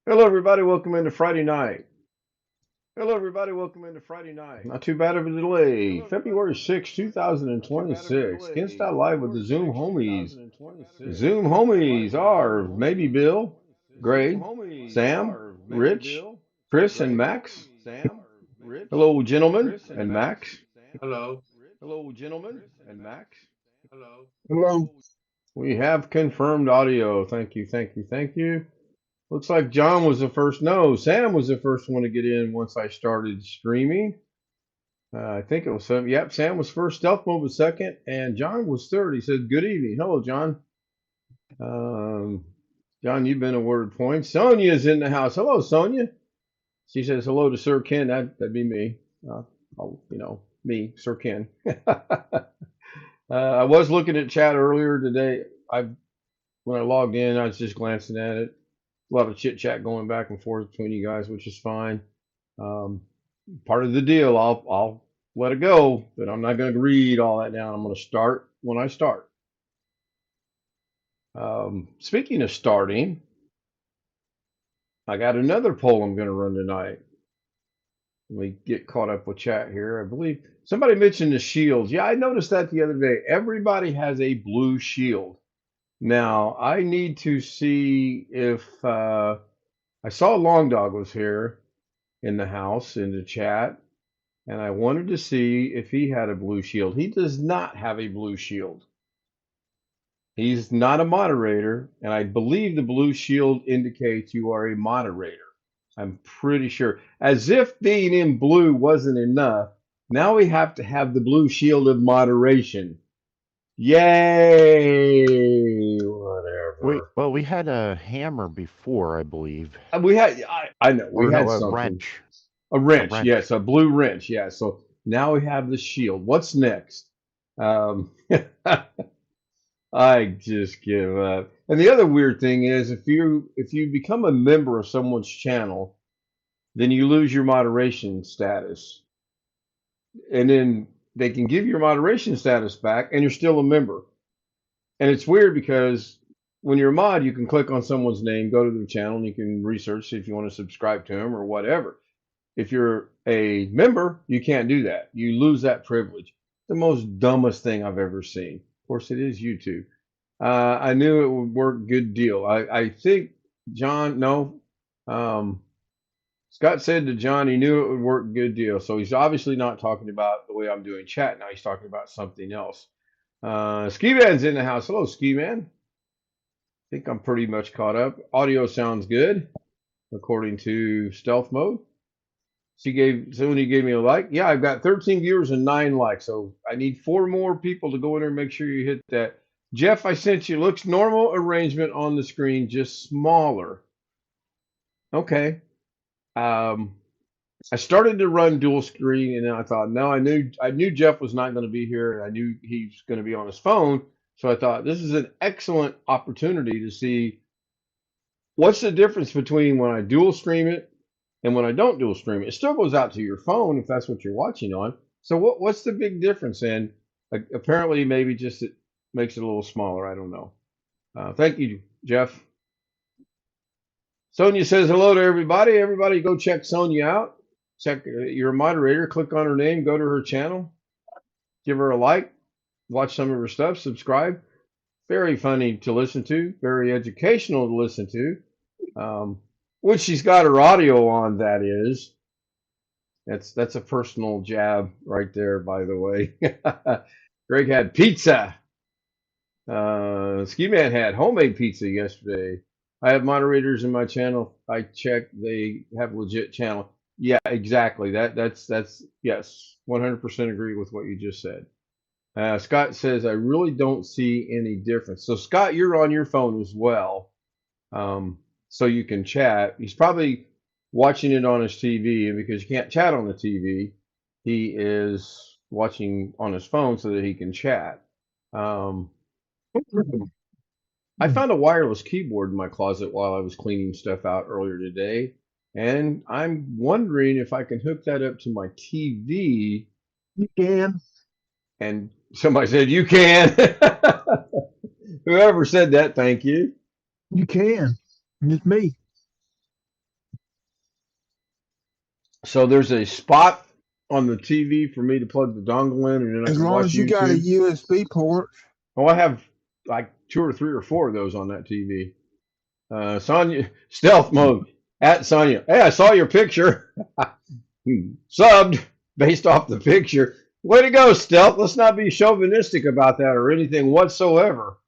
Hello, everybody. Welcome into Friday night. Hello, everybody. Welcome into Friday night. Not too bad of a delay. February 6, 2026. Kinstyle Live with the Zoom homies. Zoom homies are maybe Bill, Greg, Sam, Rich, Chris, and Max. Hello, gentlemen, and Max. Hello. Hello, gentlemen, and Max. Hello. We have confirmed audio. Thank you, thank you, thank you. Looks like John was the first. No, Sam was the first one to get in once I started streaming. I think it was Sam. Yep, Sam was first. Stealth Mode was second, and John was third. He said, "Good evening, hello, John." Um, John, you've been awarded points. Sonia's in the house. Hello, Sonia. She says hello to Sir Ken. That'd be me. Me, Sir Ken. I was looking at chat earlier today. When I logged in, I was just glancing at it. A lot of chit chat going back and forth between you guys, which is fine. Um, Part of the deal. I'll let it go, but I'm not going to read all that down. I'm going to start when I start. Speaking of starting, I got another poll I'm going to run tonight. Let me get caught up with chat here. I believe somebody mentioned the shields. Yeah, I noticed that the other day. Everybody has a blue shield. Now, I need to see if I saw Long Dog was here in the house in the chat, and I wanted to see if he had a blue shield. He does not have a blue shield. He's not a moderator, and I believe the blue shield indicates you are a moderator. I'm pretty sure. As if being in blue wasn't enough, now we have to have the blue shield of moderation. Yay! Whatever. We had a hammer before, I believe. We had, I know, we Or had no, a something. wrench. A A wrench, wrench. yes, a blue wrench, yeah. So now we have the shield. What's next? Um, I just give up. And the other weird thing is, if you become a member of someone's channel, then you lose your moderation status, and then they can give your moderation status back, and you're still a member. And it's weird because when you're a mod, you can click on someone's name, go to their channel, and you can research if you want to subscribe to them or whatever. If you're a member, you can't do that. You lose that privilege. The most dumbest thing I've ever seen. Of course, it is YouTube. I knew it would work good deal. I think John, no, Scott said to John he knew it would work good deal. So he's obviously not talking about the way I'm doing chat now. He's talking about something else. Ski Man's in the house. Hello, Ski Man. I think I'm pretty much caught up. Audio sounds good, according to Stealth Mode. Somebody gave me a like. Yeah, I've got 13 viewers and 9 likes. So I need 4 more people to go in there and make sure you hit that. Jeff, I sent you. Looks normal arrangement on the screen, just smaller. Okay. I started to run dual screen, and then I thought, no, I knew Jeff was not going to be here. I knew he's going to be on his phone, so I thought this is an excellent opportunity to see what's the difference between when I dual stream it and when I don't dual stream it. It still goes out to your phone if that's what you're watching on. So what's the big difference? And apparently, maybe just it makes it a little smaller. I don't know. Thank you, Jeff. Sonia says hello to everybody. Everybody go check Sonia out. Check your moderator, click on her name, go to her channel, give her a like, watch some of her stuff, subscribe. Very funny to listen to, very educational to listen to. When she's got her audio on, that is. That's a personal jab right there, by the way. Greg had pizza. Ski Man had homemade pizza yesterday. I have moderators in my channel. I check; they have legit channel. Yeah, exactly. That's yes, 100% agree with what you just said. Scott says I really don't see any difference. So Scott, you're on your phone as well, so you can chat. He's probably watching it on his TV, and because you can't chat on the TV, he is watching on his phone so that he can chat. I found a wireless keyboard in my closet while I was cleaning stuff out earlier today, and I'm wondering if I can hook that up to my TV. You can. And somebody said, you can. Whoever said that, thank you. You can. It's me. So there's a spot on the TV for me to plug the dongle in, and then I As can long watch as you got a YouTube. USB port. Oh, I have like 2 or 3 or 4 of those on that TV. Sonya, stealth mode at Sonya. Hey, I saw your picture. Subbed based off the picture. Way to go, stealth. Let's not be chauvinistic about that or anything whatsoever.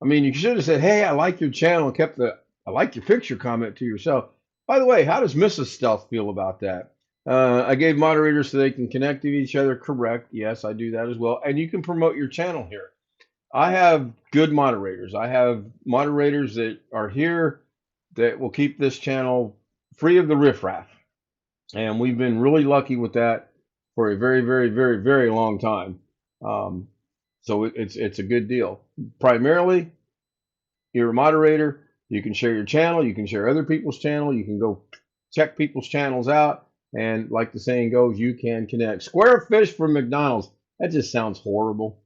I mean, you should have said, "Hey, I like your channel," and kept the "I like your picture" comment to yourself. By the way, how does Mrs. Stealth feel about that? I gave moderators so they can connect to each other. Correct. Yes, I do that as well. And you can promote your channel here. I have good moderators. I have moderators that are here that will keep this channel free of the riffraff. And we've been really lucky with that for a very, very, very, very long time. So it's a good deal. Primarily, you're a moderator. You can share your channel. You can share other people's channel. You can go check people's channels out. And like the saying goes, you can connect. Square fish from McDonald's. That just sounds horrible.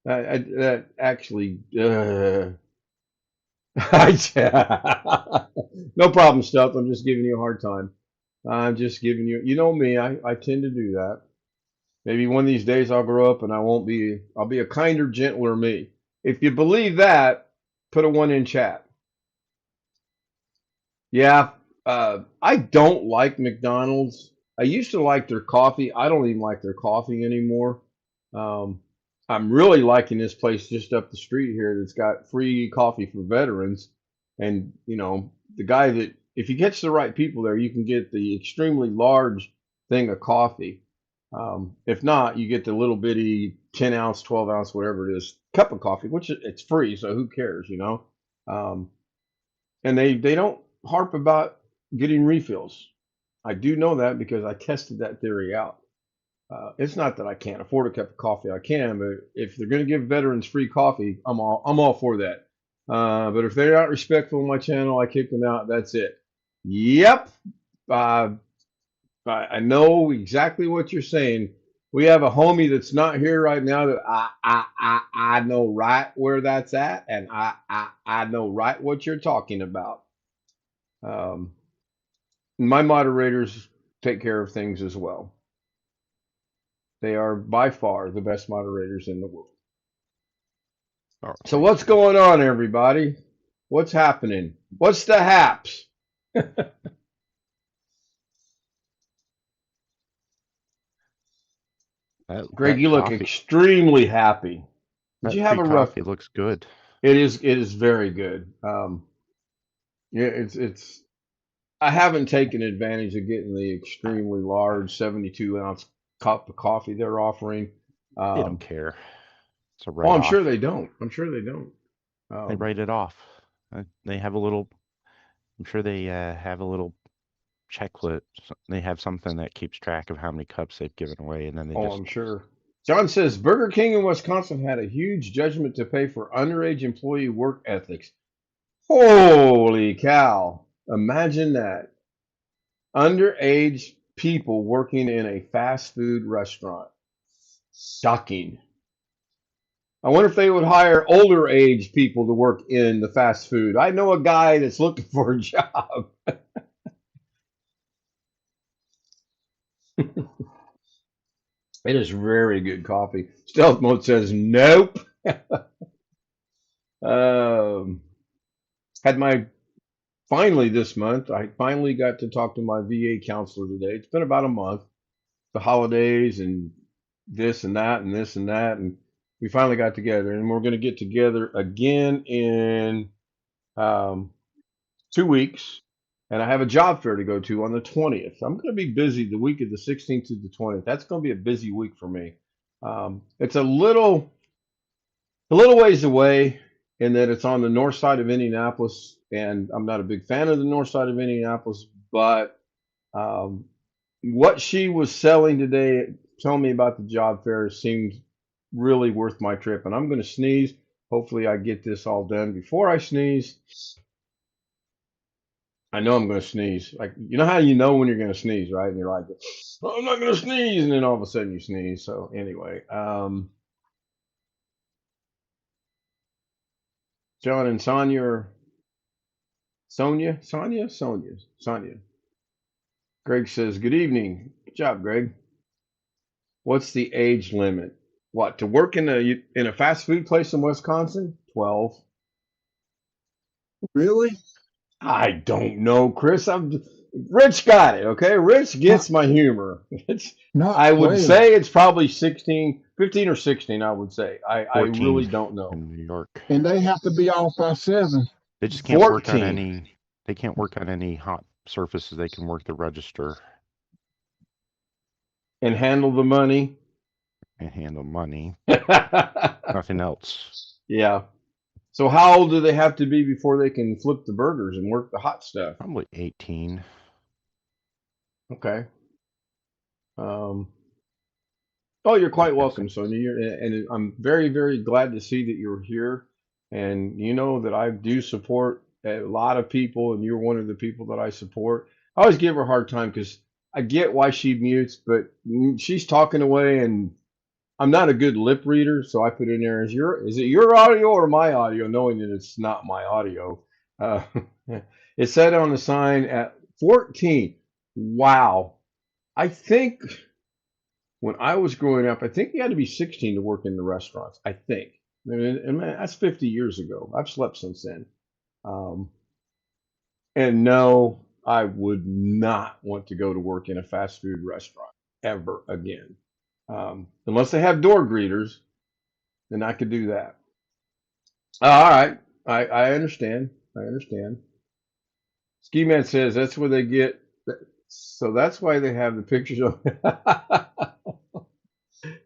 That actually, no problem, stuff. I'm just giving you a hard time. I'm just giving you, you know me, I tend to do that. Maybe one of these days I'll grow up and I'll be a kinder, gentler me. If you believe that, put a 1 in chat. Yeah, I don't like McDonald's. I used to like their coffee. I don't even like their coffee anymore. Um, I'm really liking this place just up the street here that's got free coffee for veterans. And, you know, the guy that, if you catch the right people there, you can get the extremely large thing of coffee. If not, you get the little bitty 10 ounce, 12 ounce, whatever it is, cup of coffee, which it's free. So who cares, you know? Um, and they don't harp about getting refills. I do know that because I tested that theory out. It's not that I can't afford a cup of coffee. I can, but if they're going to give veterans free coffee, I'm all for that. But if they're not respectful of my channel, I kick them out. That's it. Yep. Uh, I know exactly what you're saying. We have a homie that's not here right now that I know right where that's at, and I know right what you're talking about. Um, my moderators take care of things as well. They are by far the best moderators in the world. Oh, So thank what's you. going on, everybody? What's happening? What's the haps? Greg, That you look coffee, extremely happy. Did that you have free a rough? coffee looks good. It is very good. Yeah, it's. I haven't taken advantage of getting the extremely large 72-ounce cup of coffee they're offering. They don't Um, care. It's a oh, I'm sure write-off. they don't. I'm sure they don't. They Um, write it off. They have a little. I'm sure they have a little checklist. They have something that keeps track of how many cups they've given away, and then they oh, just. I'm sure. John says Burger King in Wisconsin had a huge judgment to pay for underage employee work ethics. Holy cow. Imagine that. Underage people working in a fast food restaurant. Shocking. I wonder if they would hire older age people to work in the fast food. I know a guy that's looking for a job. It is very good coffee. Stealth Mode says nope. um, had my finally this month. I finally got to talk to my VA counselor today. It's been about a month. The holidays and this and that and this and that, and we finally got together. And we're going to get together again in um, 2 weeks. And I have a job fair to go to on the 20th. I'm going to be busy the week of the 16th to the 20th. That's going to be a busy week for me. It's a little ways away in that it's on the north side of Indianapolis, and I'm not a big fan of the north side of Indianapolis, but um, what she was selling today, telling me about the job fair, seemed really worth my trip. And I'm going to sneeze. Hopefully, I get this all done before I sneeze. I know I'm going to sneeze. Like, you know how you know when you're going to sneeze, right? And you're like, oh, I'm not going to sneeze. And then all of a sudden you sneeze. So, anyway, John and Sonia, Sonia. Greg says, good evening. Good job, Greg. What's the age limit? What, to work in a fast food place in Wisconsin? 12. Really? I don't know, Chris. Rich got it, okay? Rich gets my humor. Not I would 12. say it's probably 16, 15 or 16, I would say. I 14 really don't know. in New York. And they have to be off by 7. They just can't work on 14. any. They can't work on any hot surfaces. They can work the register And handle the money. and handle money. Yeah. Nothing else. So how old do they have to be before they can flip the burgers and work the hot stuff? Probably 18. Okay. Oh, you're quite welcome, Sonia. And I'm very, very glad to see that you're here. And you know that I do support a lot of people, and you're one of the people that I support. I always give her a hard time because I get why she mutes, but she's talking away, and I'm not a good lip reader, so I put in there, is it your audio or my audio, knowing that it's not my audio. Uh, it said on the sign at 14. Wow. I think when I was growing up, I think you had to be 16 to work in the restaurants. I think. And man, that's 50 years ago. I've slept since then. And no, I would not want to go to work in a fast food restaurant ever again. Unless they have door greeters, then I could do that. All right. I understand. I understand. Ski Man says that's where they get. So that's why they have the pictures of.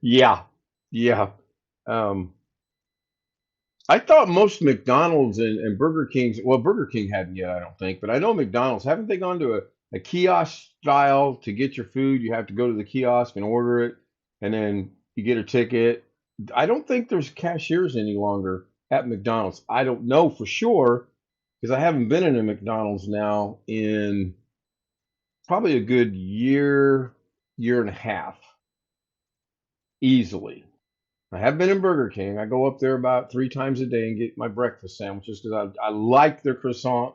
Yeah. Yeah. I thought most McDonald's and Burger King's, well, Burger King hadn't yet, I don't think, but I know McDonald's, haven't they gone to a kiosk style to get your food? You have to go to the kiosk and order it, and then you get a ticket. I don't think there's cashiers any longer at McDonald's. I don't know for sure because I haven't been in a McDonald's now in probably a good year, year and a half, easily. I have been in Burger King. I go up there about 3 times a day and get my breakfast sandwiches because I like their croissant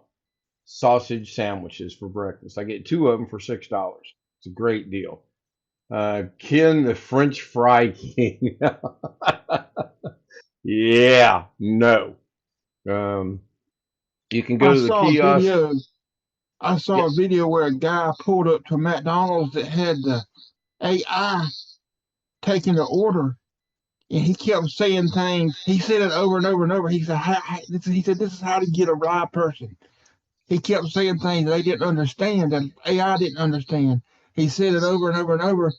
sausage sandwiches for breakfast. I get 2 of them for $6. It's a great deal. Ken, the French Fry King. Yeah, no. You can go I to the saw a kiosk. video. I saw Yes. a video where a guy pulled up to McDonald's that had the AI taking the order, and he kept saying things. He said it over and over and over. He said, "This is how to get a live person." He kept saying things they didn't understand, that AI didn't understand. He said it over and over and over,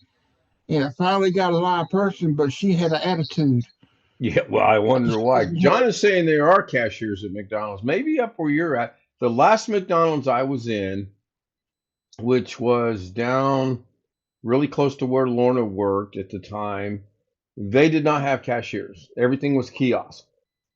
and it finally got a live person, but she had an attitude. Yeah, well, I wonder why. John is saying there are cashiers at McDonald's, maybe up where you're at. The last McDonald's I was in, which was down really close to where Lorna worked at the time, they did not have cashiers. Everything was kiosk.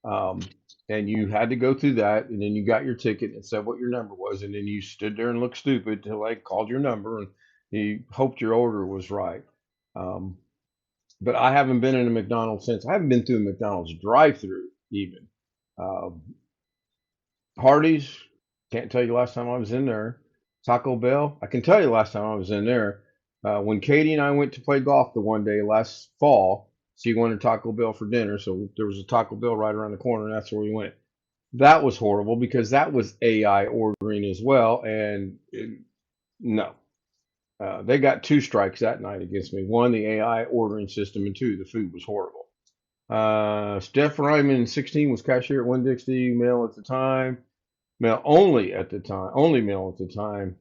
And you had to go through that, and then you got your ticket and said what your number was, and then you stood there and looked stupid till they called your number, and you hoped your order was right. But I haven't been in a McDonald's since. I haven't been through a McDonald's drive-through even. Hardee's, can't tell you last time I was in there. Taco Bell, I can tell you last time I was in there. When Katie and I went to play golf the one day last fall, she wanted Taco Bell for dinner, so there was a Taco Bell right around the corner, and that's where we went. That was horrible because that was AI ordering as well, and no. They got 2 strikes that night against me. 1, the AI ordering system, and 2, the food was horrible. Steph Ryman, 16, was cashier at Winn-Dixie, male at the time. Male only at the time. Only male at the time.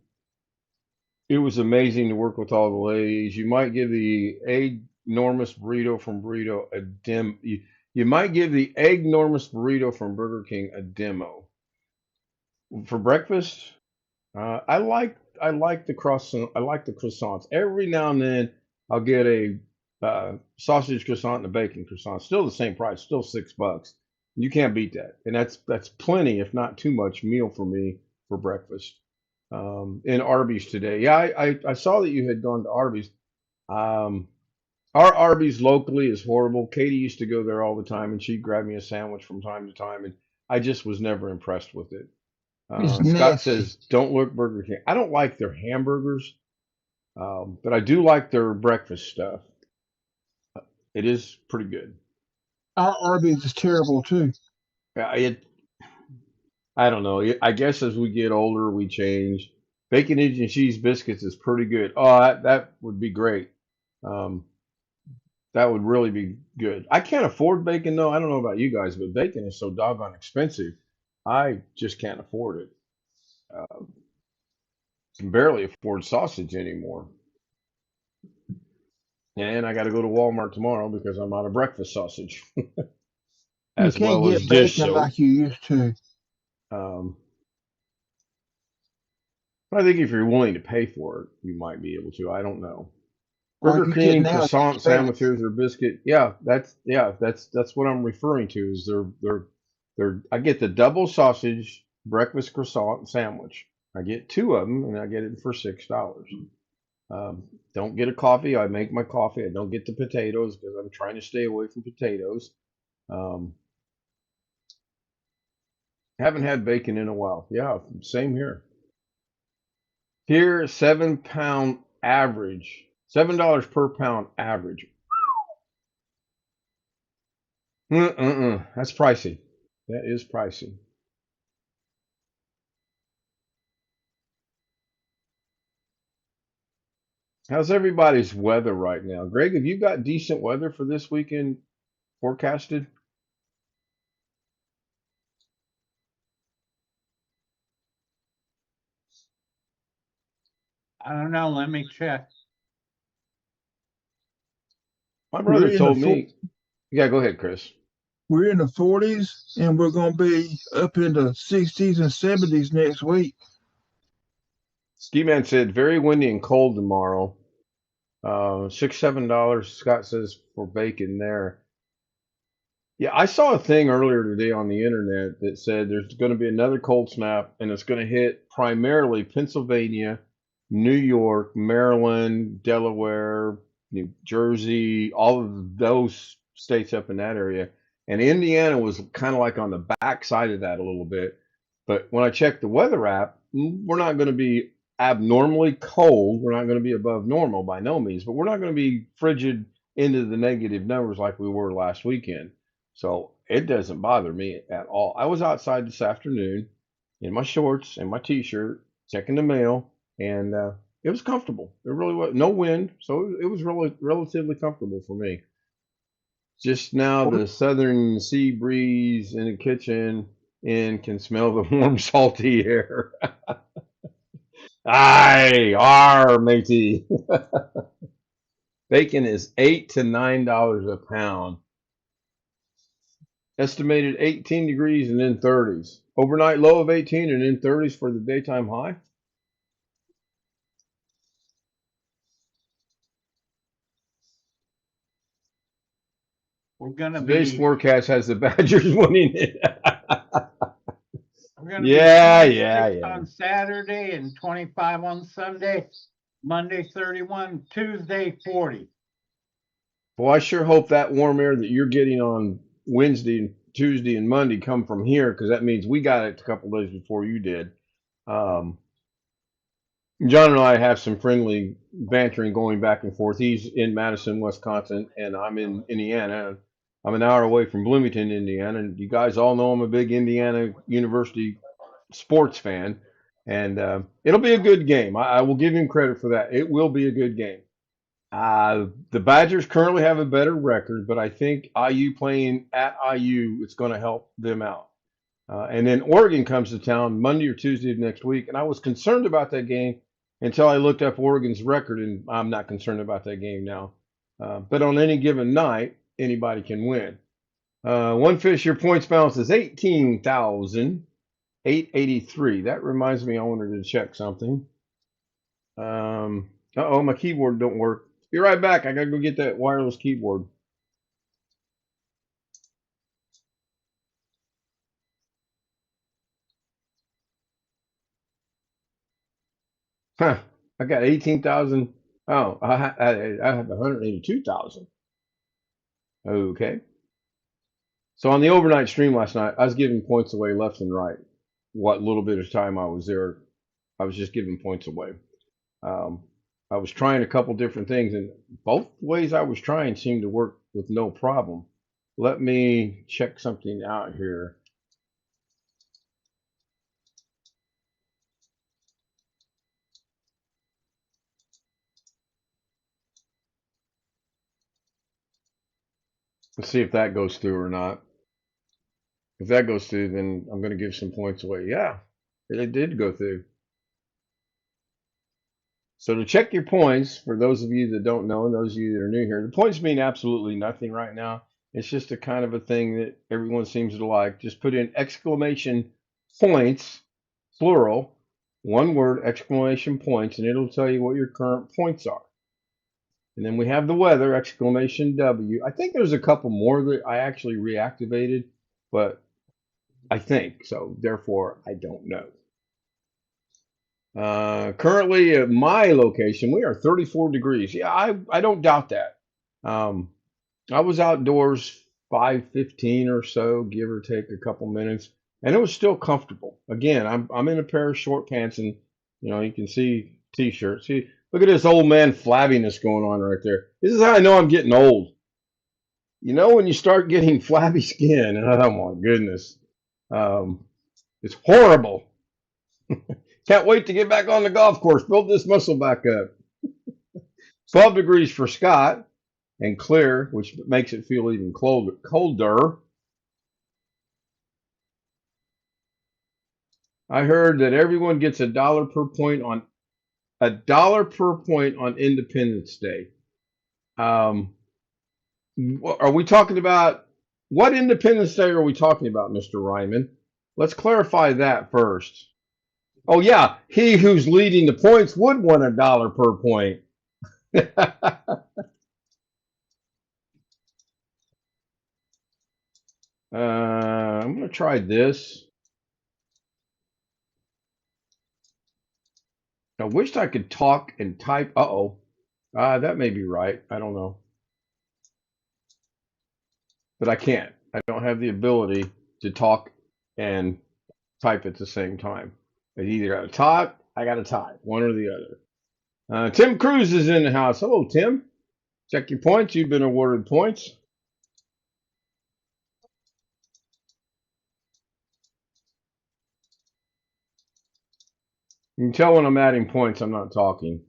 It was amazing to work with all the ladies. You might give the enormous burrito from Burrito a you might give the enormous burrito from Burger King a demo. For breakfast, I like the croissant. I like the croissants. Every now and then I'll get a sausage croissant and a bacon croissant. Still the same price, still $6. You can't beat that, and that's plenty, if not too much, meal for me for breakfast. In Arby's today, yeah, I saw that you had gone to Arby's. Our Arby's locally is horrible. Katie used to go there all the time, and she'd grab me a sandwich from time to time, and I just was never impressed with it. It's Scott nasty. says, don't look Burger King. I don't like their hamburgers. But I do like their breakfast stuff. It is pretty good. Our Arby's is terrible too. I don't know. I guess as we get older, we change. Bacon, eggs, and cheese biscuits is pretty good. Oh, that would be great. Um, that would really be good. I can't afford bacon though. I don't know about you guys, but bacon is so doggone expensive. I just can't afford it. Uh, can barely afford sausage anymore. And I got to go to Walmart tomorrow because I'm out of breakfast sausage, You as can't well as get dish bacon soap. like you used to. Um, I think if you're willing to pay for it, you might be able to. I don't know. All Burger you get King now is croissant expense. sandwiches or biscuit. That's what I'm referring to. Is they're I get the double sausage breakfast croissant sandwich. I get two of them, and I get it for $6. Don't get a coffee. I make my coffee. I don't get the potatoes because I'm trying to stay away from potatoes. Um, haven't had bacon in a while. Yeah, same here. Here, 7 pound average, $7 per pound average. That's pricey. That is pricey. How's everybody's weather right now? Greg, have you got decent weather for this weekend forecasted? I don't know. Let me check. My We're brother in the told me. Yeah, go ahead, Chris. we're in the 40s, and we're gonna be up in the 60s and 70s next week. Ski Man said very windy and cold tomorrow. $6, $7. Scott says for bacon there. Yeah, I saw a thing earlier today on the internet that said there's going to be another cold snap, and it's going to hit primarily Pennsylvania, New York, Maryland, Delaware, New Jersey, all of those states up in that area. And Indiana was kind of like on the back side of that a little bit. But when I checked the weather app, we're not going to be abnormally cold. We're not going to be above normal by no means, but we're not going to be frigid into the negative numbers like we were last weekend. So it doesn't bother me at all. I was outside this afternoon in my shorts and my t-shirt checking the mail, and it was comfortable. It really was no wind, so it was really relatively comfortable for me. Just now, the southern sea breeze in the kitchen and can smell the warm, salty air. Aye, matey. Bacon is $8 to $9 a pound. Estimated 18 degrees and then 30s. Overnight low of 18 and then 30s for the daytime high. We're gonna Today's be forecast has the Badgers winning it. we're gonna be Yeah, 26 yeah. on Saturday and 25 on Sunday. Monday 31, Tuesday 40. Well, I sure hope that warm air that you're getting on Wednesday and Tuesday and Monday come from here because that means we got it a couple days before you did. Um, John and I have some friendly bantering going back and forth. He's in Madison, Wisconsin, and I'm in Indiana. I'm an hour away from Bloomington, Indiana, and you guys all know I'm a big Indiana University sports fan, and it'll be a good game. I will give him credit for that. It will be a good game. The Badgers currently have a better record, but I think IU playing at IU, it's going to help them out. And then Oregon comes to town Monday or Tuesday of next week, and I was concerned about that game until I looked up Oregon's record, and I'm not concerned about that game now. But on any given night, anybody can win. One fish, your points balance is 18,883. That reminds me, I wanted to check something. Uh-oh, my keyboard don't work. Be right back. I gotta go get that wireless keyboard. Huh. I got 18,000. Oh, I have 182,000. Okay. So on the overnight stream last night, I was giving points away left and right. What little bit of time I was there, I was just giving points away. Um, I was trying a couple different things, and both ways I was trying seemed to work with no problem. Let me check something out here. Let's see if that goes through or not. If that goes through, then I'm going to give some points away. Yeah, it did go through. So to check your points, for those of you that don't know and those of you that are new here, the points mean absolutely nothing right now. It's just a kind of a thing that everyone seems to like. Just put in exclamation points, plural, one word, exclamation points, and it'll tell you what your current points are. And then we have the weather, exclamation W. I think there's a couple more that I actually reactivated, but I think so. Therefore, I don't know. Currently at my location, we are 34 degrees. Yeah, I don't doubt that. I was outdoors 5:15 or so, give or take a couple minutes, and it was still comfortable. Again, I'm in a pair of short pants, and you can see t-shirt. See, look at this old man flabbiness going on right there. This is how I know I'm getting old. When you start getting flabby skin, oh my goodness, it's horrible. Can't wait to get back on the golf course, build this muscle back up. 12 degrees for Scott and clear, which makes it feel even colder. I heard that everyone gets $1 per point on Independence Day. Are we talking about what Independence Day are we talking about, Mr. Ryman? Let's clarify that first. Oh yeah, he who's leading the points would want $1 per point. I'm going to try this. I wished I could talk and type. That may be right. I don't know. But I can't. I don't have the ability to talk and type at the same time. I either got to talk, I got to type, one or the other. Tim Cruz is in the house. Hello, Tim. Check your points. You've been awarded points. You can tell when I'm adding points, I'm not talking.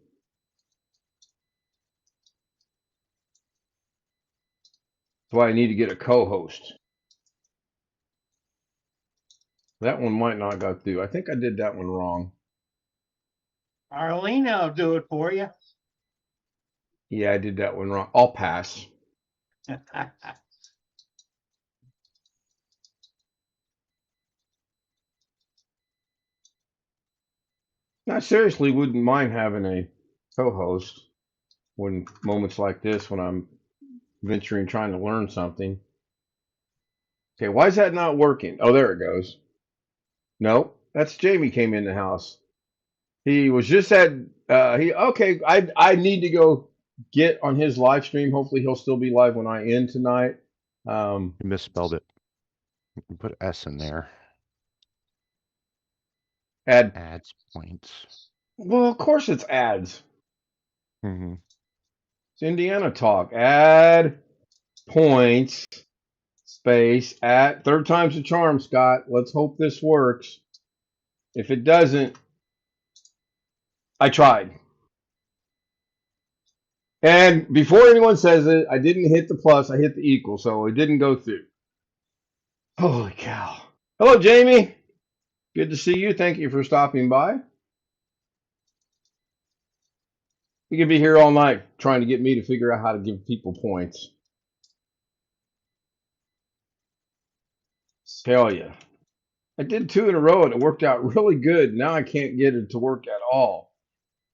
That's why I need to get a co-host. That one might not go through. I think I did that one wrong. Arlena will do it for you. Yeah, I did that one wrong. I'll pass. I seriously wouldn't mind having a co-host when moments like this, when I'm venturing, trying to learn something. Okay, why is that not working? Oh, there it goes. No, that's Jamie came in the house. He was just at I need to go get on his live stream. Hopefully he'll still be live when I end tonight. You misspelled it. You put S in there. Add Adds points. Well, of course it's ads. Mm-hmm. It's Indiana talk. Add points space at third time's the charm, Scott. Let's hope this works. If it doesn't, I tried. And before anyone says it, I didn't hit the plus, I hit the equal, so it didn't go through. Holy cow. Hello, Jamie. Good to see you. Thank you for stopping by. You could be here all night trying to get me to figure out how to give people points. Tell you. I did 2 in a row and it worked out really good. Now I can't get it to work at all.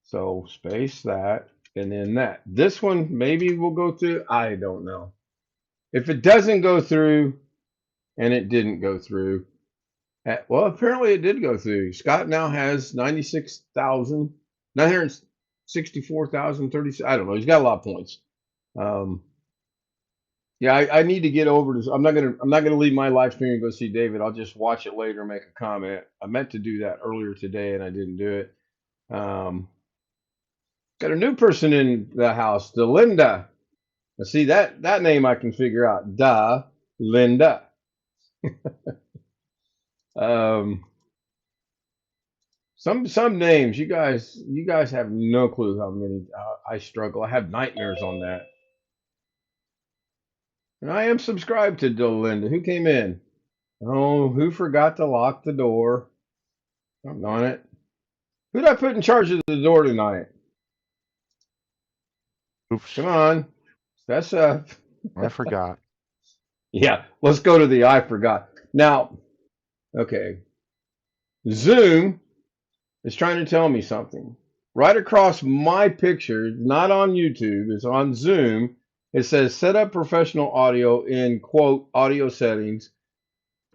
So space that and then that. This one maybe will go through. I don't know. If it doesn't go through, and it didn't go through, well, apparently it did go through. Scott now has 964,030. I don't know. He's got a lot of points. Yeah, I need to get over this. I'm not gonna leave my live stream and go see David. I'll just watch it later and make a comment. I meant to do that earlier today and I didn't do it. Got a new person in the house, Delinda. Now see that name I can figure out. Linda. Um, some names you guys have no clue how many I struggle. I have nightmares on that. And I am subscribed to Delinda. Who came in? Oh, who forgot to lock the door? I'm on it. Who did I put in charge of the door tonight? Oops, Come on. That's I forgot. yeah, let's go to the I forgot. Now, okay. Zoom is trying to tell me something. Right across my picture, not on YouTube, it's on Zoom. It says set up professional audio in quote audio settings.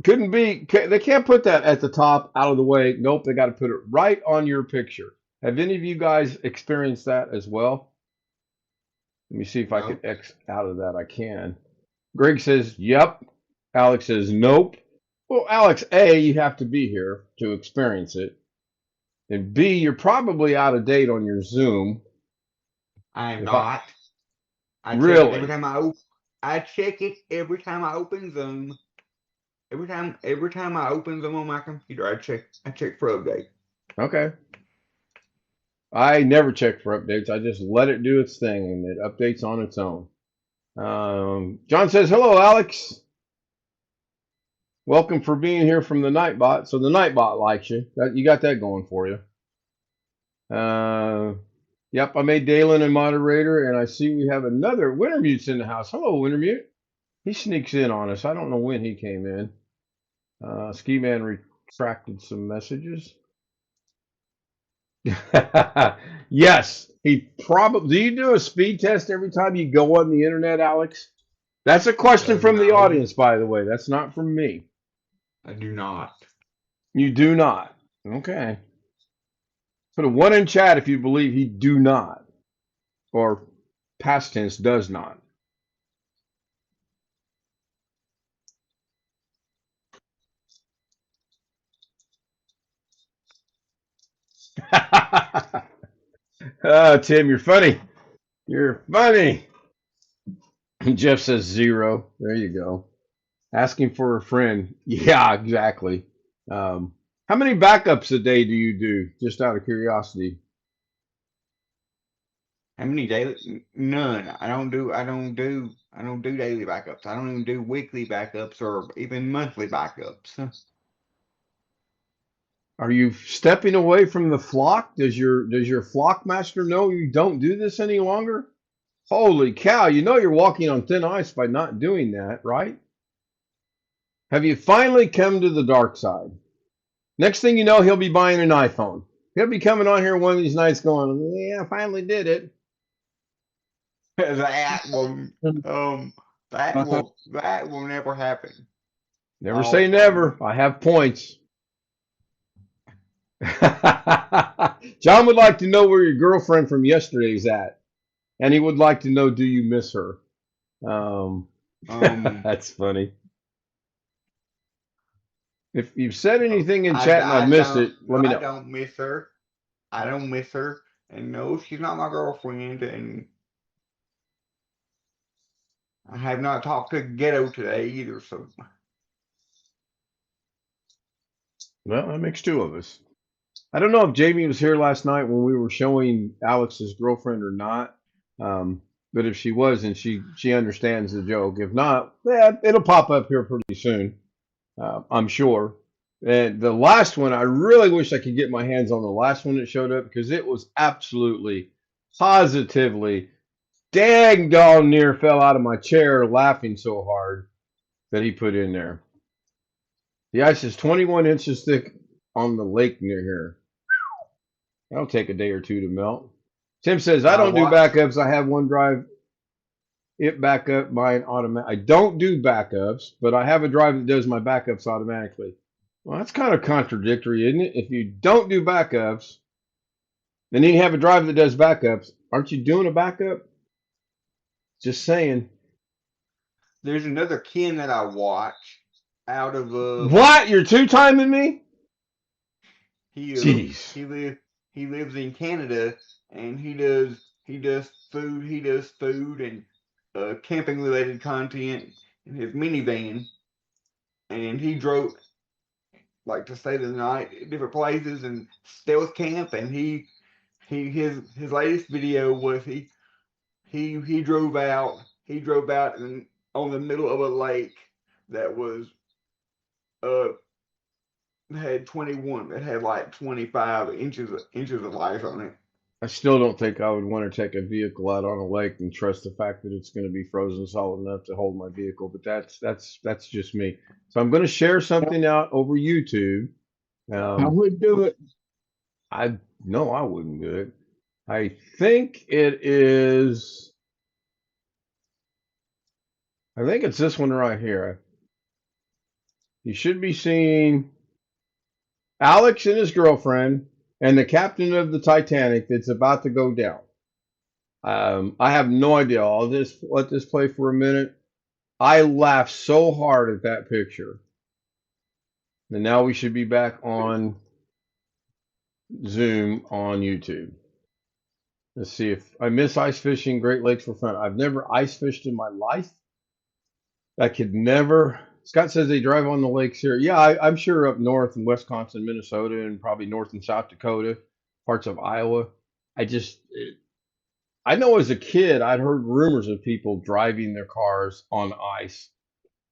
Couldn't be, they can't put that at the top out of the way. Nope, they got to put it right on your picture. Have any of you guys experienced that as well? Let me see if I can X out of that. I can. Greg says, yep. Alex says, nope. Well, Alex, A, you have to be here to experience it. And B, you're probably out of date on your Zoom. I am If not. I check it Really? every time I check it every time I open Zoom. Every time I open Zoom on my computer, I check for update. Okay. I never check for updates. I just let it do its thing and it updates on its own. John says, hello, Alex. Welcome for being here from the Nightbot. So the Nightbot likes you. You got that going for you. Yep, I made Dalen a moderator, and I see we have another Wintermute's in the house. Hello, Wintermute. He sneaks in on us. I don't know when he came in. Ski Man retracted some messages. Yes, he probably. Do you do a speed test every time you go on the internet, Alex? That's a question from the No. audience, by the way. That's not from me. I do not. You do not. Okay. Put a 1 in chat if you believe he do not. Or past tense does not. Tim, you're funny. You're funny. Jeff says 0. There you go. Asking for a friend. Yeah, exactly. How many backups a day do you do? Just out of curiosity. How many daily? None. I don't do daily backups. I don't even do weekly backups or even monthly backups. Are you stepping away from the flock? Does your flock master know you don't do this any longer? Holy cow, you know you're walking on thin ice by not doing that, right? Have you finally come to the dark side? Next thing you know, he'll be buying an iPhone. He'll be coming on here one of these nights going, yeah, I finally did it. That will never happen. Never say never. I have points. John would like to know where your girlfriend from yesterday's at. And he would like to know, do you miss her? That's funny. If you've said anything in chat and I missed it, let me know. I don't miss her. I don't miss her. And no, she's not my girlfriend. And I have not talked to Ghetto today either. So, Well, that makes 2 of us. I don't know if Jamie was here last night when we were showing Alex's girlfriend or not. But if she was, and she understands the joke. If not, yeah, it'll pop up here pretty soon. I'm sure. And the last one, I really wish I could get my hands on the last one that showed up because it was absolutely, positively, dang doggone near fell out of my chair laughing so hard that he put in there. The ice is 21 inches thick on the lake near here. That'll take a day or 2 to melt. Tim says, I don't do backups. I have OneDrive. It back up by an automatic. I don't do backups, but I have a drive that does my backups automatically. Well, that's kind of contradictory, isn't it? If you don't do backups, and then you have a drive that does backups, aren't you doing a backup? Just saying. there's another Ken that I watch out of What? You're 2-timing me? he Jeez. he lives in Canada, and he does food and camping related content in his minivan, and he drove like to stay the night at different places and stealth camp. And his latest video was he drove out on the middle of a lake that was had 21 it had like 25 inches of ice on it. I still don't think I would want to take a vehicle out on a lake and trust the fact that it's going to be frozen solid enough to hold my vehicle. But that's just me. So I'm going to share something out over YouTube. I would do it. I no, I wouldn't do it. I think it is. I think it's this one right here. You should be seeing Alex and his girlfriend and the captain of the Titanic that's about to go down. I have no idea. I'll just let this play for a minute. I laughed so hard at that picture. And now we should be back on Zoom on YouTube. Let's see if I miss ice fishing. Great Lakes for fun. I've never ice fished in my life. I could never. Scott says they drive on the lakes here. Yeah, I'm sure up north in Wisconsin, Minnesota, and probably north and South Dakota, parts of Iowa. I know as a kid, I'd heard rumors of people driving their cars on ice.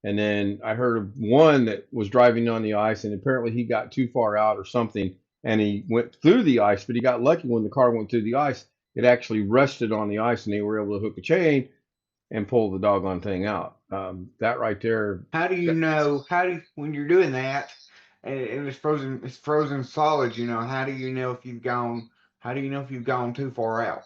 And then I heard of one that was driving on the ice, and apparently he got too far out or something, and he went through the ice, but he got lucky when the car went through the ice. It actually rested on the ice, and they were able to hook a chain and pull the doggone thing out. That right there. How do you know? When you're doing that, and it's frozen solid? How do you know if you've gone? How do you know if you've gone too far out?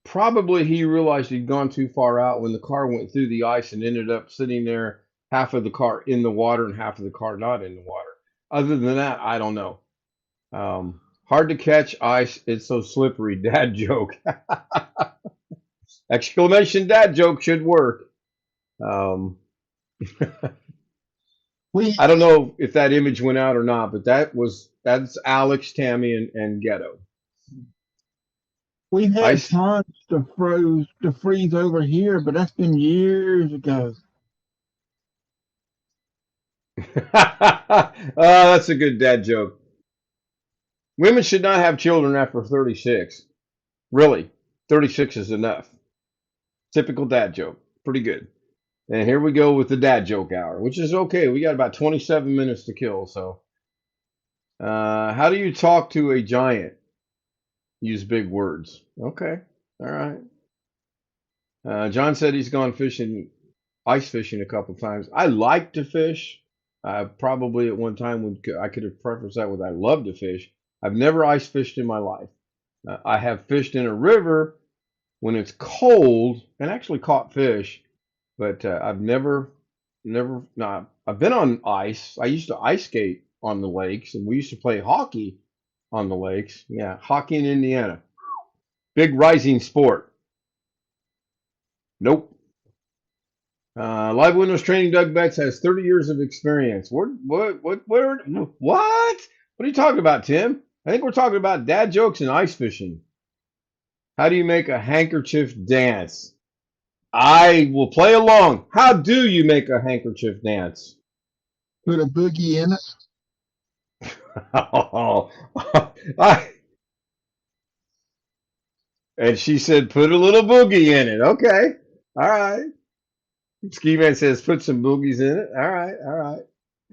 Probably he realized he'd gone too far out when the car went through the ice and ended up sitting there, half of the car in the water and half of the car not in the water. Other than that, I don't know. Hard to catch ice. It's so slippery. Dad joke. Exclamation dad joke should work. I don't know if that image went out or not, but that's Alex, Tammy, and Ghetto. We've had tons to freeze over here, but that's been years ago. Oh, that's a good dad joke. Women should not have children after 36. Really, 36 is enough. Typical dad joke. Pretty good. And here we go with the dad joke hour, which is okay. We got about 27 minutes to kill. So, how do you talk to a giant? Use big words. Okay. All right. John said he's gone ice fishing a couple times. I like to fish. Probably at one time I could have prefaced that with I love to fish. I've never ice fished in my life. I have fished in a river when it's cold and actually caught fish, but I've never. No, I've been on ice. I used to ice skate on the lakes, and we used to play hockey on the lakes. Yeah, hockey in Indiana. Big rising sport. Nope. Live Windows Training, Doug Betts has 30 years of experience. What are you talking about, Tim? I think we're talking about dad jokes and ice fishing. How do you make a handkerchief dance? I will play along. How do you make a handkerchief dance? Put a boogie in it. And she said, put a little boogie in it. Okay. All right. Ski Man says, put some boogies in it. All right. All right.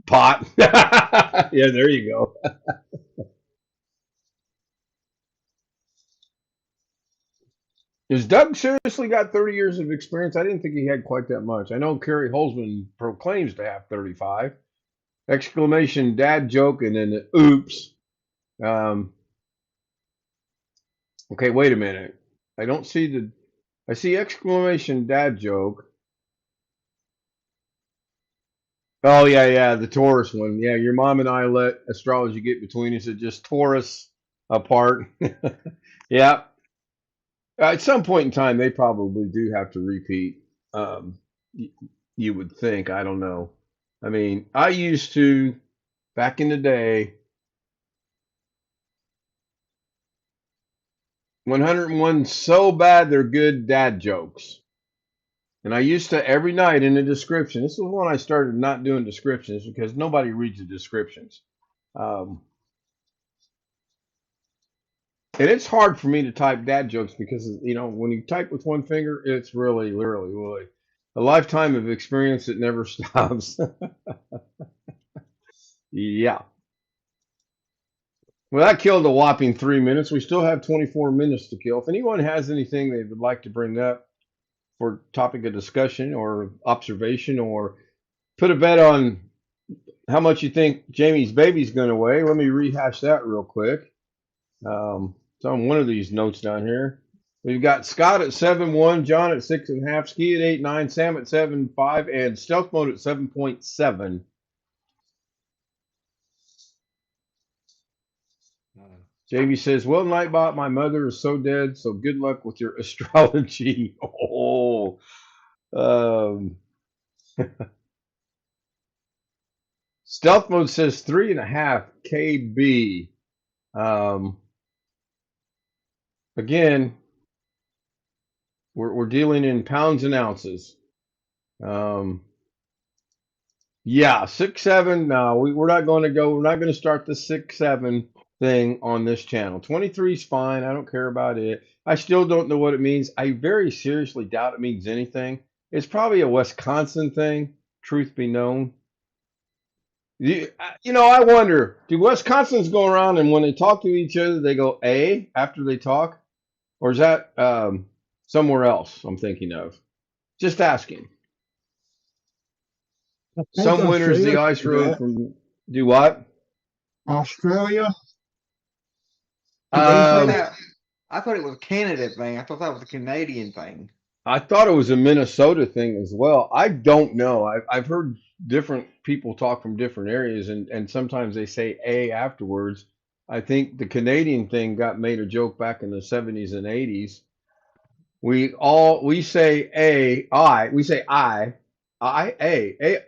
Pot. Yeah, there you go. Has Doug seriously got 30 years of experience? I didn't think he had quite that much. I know Kerry Holzman proclaims to have 35. Exclamation dad joke and then the oops. Okay, wait a minute. I don't see I see exclamation dad joke. Oh, yeah, the Taurus one. Yeah, your mom and I let astrology get between us. It just tore us apart. Yeah. At some point in time, they probably do have to repeat. You would think. I don't know. I mean, I used to, back in the day, 101 so bad they're good dad jokes. And I used to every night in the description. This is when I started not doing descriptions because nobody reads the descriptions. Um, and it's hard for me to type dad jokes because when you type with one finger, it's really a lifetime of experience that never stops. Yeah. Well, that killed a whopping 3 minutes. We still have 24 minutes to kill. If anyone has anything they would like to bring up for topic of discussion or observation, or put a bet on how much you think Jamie's baby's going to weigh, let me rehash that real quick. It's on one of these notes down here. We've got Scott at 7.1, John at 6.5, Ski at 8.9, Sam at 7.5, and Stealth Mode at 7.7. Jamie says, well, Nightbot, my mother is so dead, so good luck with your astrology. Oh, Stealth Mode says 3.5 KB. Again, we're dealing in pounds and ounces. Yeah, 6.7. No, we're not going to go. We're not going to start the 6.7 thing on this channel. 23 is fine. I don't care about it. I still don't know what it means. I very seriously doubt it means anything. It's probably a Wisconsin thing, truth be known. I wonder, do Wisconsins go around and when they talk to each other, they go A after they talk? Or is that somewhere else I'm thinking of? Just asking. I think Some winners the Australia ice do road that. from do what? Australia. Um, I thought it was a Canada thing. I thought that was a Canadian thing. I thought it was a Minnesota thing as well. I don't know. I've heard different people talk from different areas, and sometimes they say A afterwards. I think the Canadian thing got made a joke back in the 70s and 80s. We say we say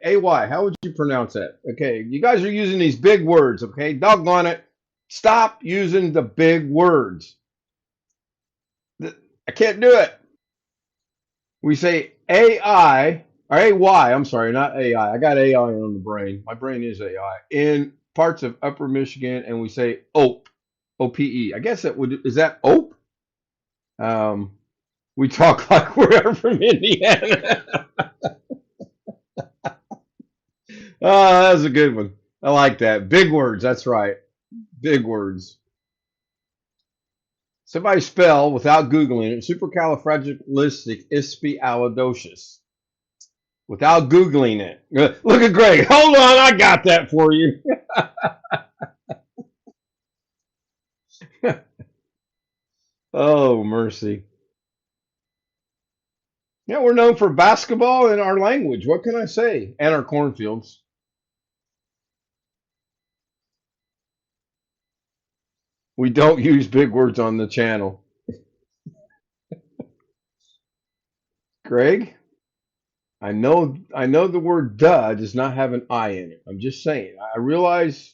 A-Y. How would you pronounce that? Okay, you guys are using these big words, okay? Doggone it. Stop using the big words. I can't do it. We say AI or AY. I'm sorry, not AI. I got AI on the brain. My brain is AI in parts of Upper Michigan, and we say OPE, OPE. I guess is that OPE? We talk like we're from Indiana. Oh, that was a good one. I like that. Big words. That's right. Big words. Somebody spell without Googling it supercalifragilisticexpialidocious. Without Googling it. Look at Greg. Hold on, I got that for you. Oh, mercy. Yeah, we're known for basketball and our language. What can I say? And our cornfields. We don't use big words on the channel. Greg, I know the word duh does not have an I in it. I'm just saying. I realize.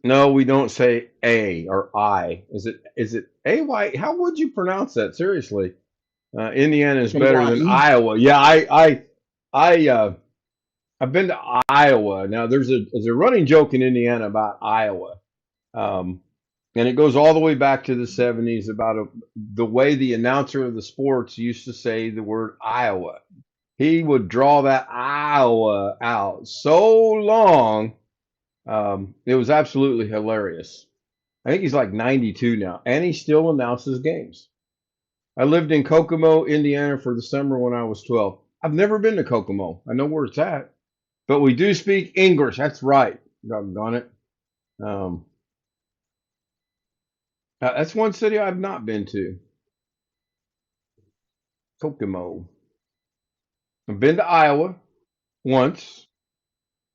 No, we don't say A or I. Is it AY? How would you pronounce that? Seriously. Indiana is better than AYE. Iowa. Yeah, I've been to Iowa. Now there's a running joke in Indiana about Iowa. And it goes all the way back to the 70s about the way the announcer of the sports used to say the word Iowa. He would draw that Iowa out so long. It was absolutely hilarious. I think he's like 92 now, and he still announces games. I lived in Kokomo, Indiana for the summer when I was 12. I've never been to Kokomo. I know where it's at, but we do speak English. That's right. Doggone it. That's one city I've not been to. Kokomo. I've been to Iowa once.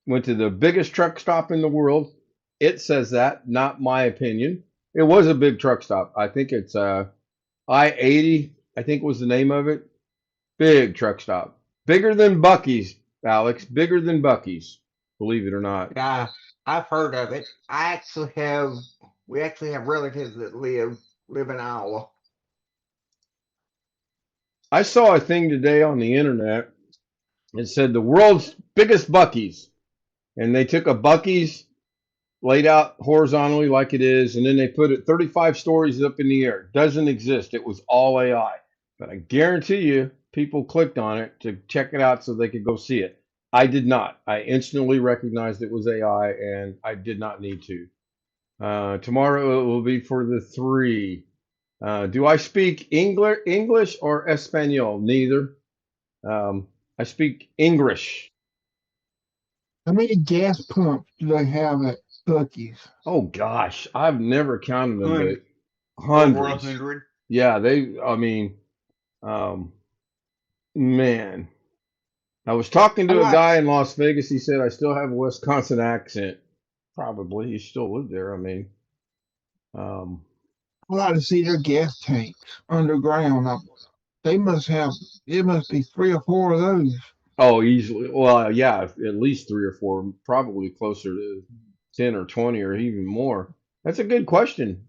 Went to the biggest truck stop in the world. It says that, not my opinion. It was a big truck stop. I think it's I-80, I think was the name of it. Big truck stop. Bigger than Buc-ee's, Alex. Bigger than Buc-ee's, believe it or not. Yeah, I've heard of it. We actually have relatives that live in Iowa. I saw a thing today on the internet. It said the world's biggest Buc-ee's, and they took a Buc-ee's, laid out horizontally like it is, and then they put it 35 stories up in the air. Doesn't exist. It was all AI. But I guarantee you, people clicked on it to check it out so they could go see it. I did not. I instantly recognized it was AI, and I did not need to. Tomorrow it will be for the 3. Do I speak English or Espanol? Neither. I speak English. How many gas pumps do they have at Buc-ee's? Oh gosh, I've never counted them, Hun- but Over hundreds. 100. Yeah, I mean, man. I was talking to a guy in Las Vegas. He said I still have a Wisconsin accent. Probably. He still lived there. I mean, I like to see their gas tanks underground. They must have, it must be 3 or 4 of those. oh, easily. Well, yeah, at least 3 or 4, probably closer to 10 or 20 or even more. That's a good question,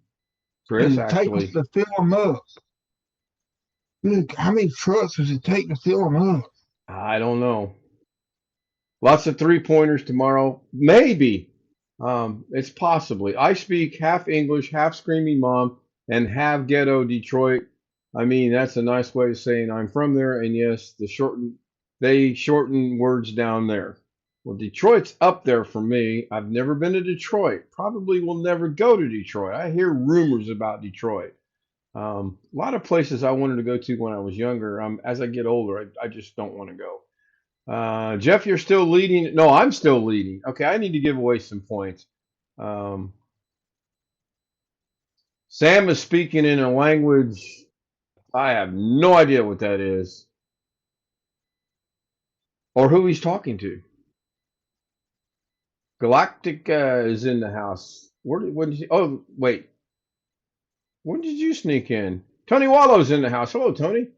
Chris, And it takes actually. to fill them up. Look, how many trucks does it take to fill them up? I don't know. Lots of 3-pointers tomorrow. Maybe. It's possibly. I speak half English, half Screaming Mom, and half Ghetto Detroit. I mean, that's a nice way of saying I'm from there. And yes, they shorten words down there. Well, Detroit's up there for me. I've never been to Detroit. Probably will never go to Detroit. I hear rumors about Detroit. A lot of places I wanted to go to when I was younger. As I get older, I just don't want to go. Jeff, you're still leading. No, I'm still leading. Okay, I need to give away some points. Sam is speaking in a language I have no idea what that is or who he's talking to. Galactic is in the house. When did you, oh, wait. When did you sneak in? Tony Wallow's in the house. Hello, Tony.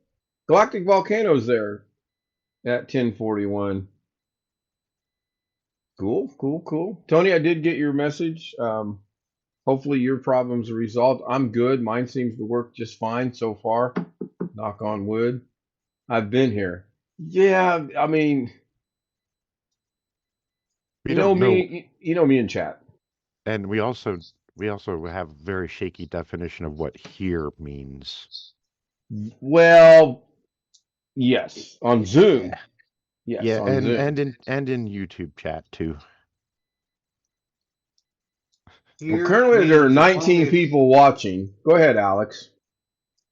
Galactic Volcano's there at 1041. Cool. Tony, I did get your message. Hopefully your problems are resolved. I'm good. Mine seems to work just fine so far. Knock on wood. I've been here. Yeah, I mean, We you know don't know, me, you know me in chat. and we also have very shaky definition of what here means. Well, yes, on Zoom. Yes, Yeah, on Zoom. and in YouTube chat too. Well, Here currently there are means as long 19 as- people watching. Go ahead, Alex.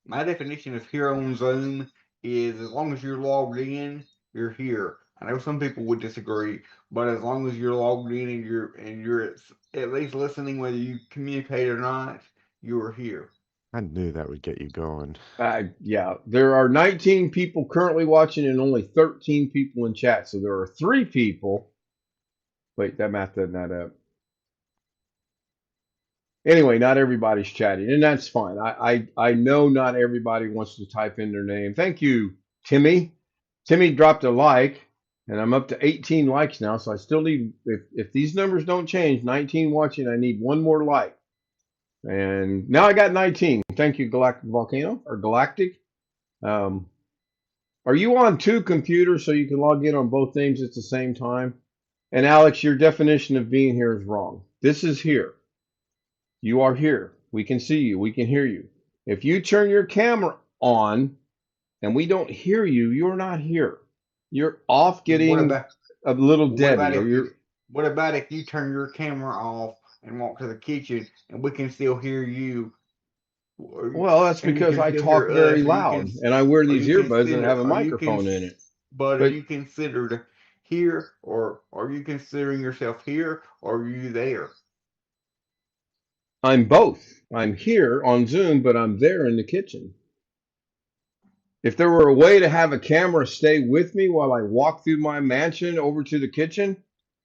My definition of here on Zoom is as long as you're logged in, you're here. I know some people would disagree, but as long as you're logged in and you're at least listening, whether you communicate or not, you are here. I knew that would get you going. Yeah, there are 19 people currently watching and only 13 people in chat. So there are 3 people. Wait, that math doesn't add up. Anyway, not everybody's chatting, and that's fine. I know not everybody wants to type in their name. Thank you, Timmy. Timmy dropped a like, and I'm up to 18 likes now. So I still need, if these numbers don't change, 19 watching, I need 1 more like. And now I got 19. Thank you, Galactic Volcano or Galactic. Are you on 2 computers so you can log in on both names at the same time? And Alex, your definition of being here is wrong. This is here. You are here. We can see you. We can hear you. If you turn your camera on and we don't hear you, you're not here. You're off getting a little Debbie. What about if you turn your camera off and walk to the kitchen and we can still hear you? Well, that's because I talk very loud and I wear these earbuds and have a microphone in it. But are you considered here, or are you considering yourself here, or are you there? I'm both. I'm here on Zoom, but I'm there in the kitchen. If there were a way to have a camera stay with me while I walk through my mansion over to the kitchen,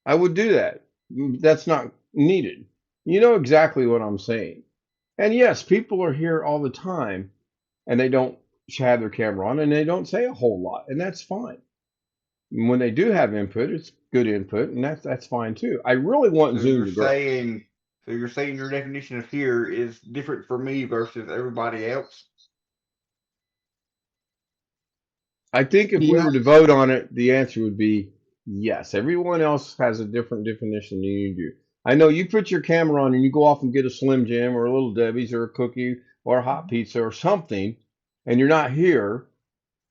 I would do that. That's not needed. You know exactly what I'm saying. And yes, people are here all the time and they don't have their camera on and they don't say a whole lot, and that's fine. And when they do have input, it's good input, and that's fine too. I really want So Zoom you're to grow. saying, so you're saying your definition of here is different for me versus everybody else? I think if we Yeah. were to vote on it, the answer would be yes. Everyone else has a different definition than you do. I know you put your camera on and you go off and get a Slim Jim or a Little Debbie's or a cookie or a hot pizza or something, and you're not here,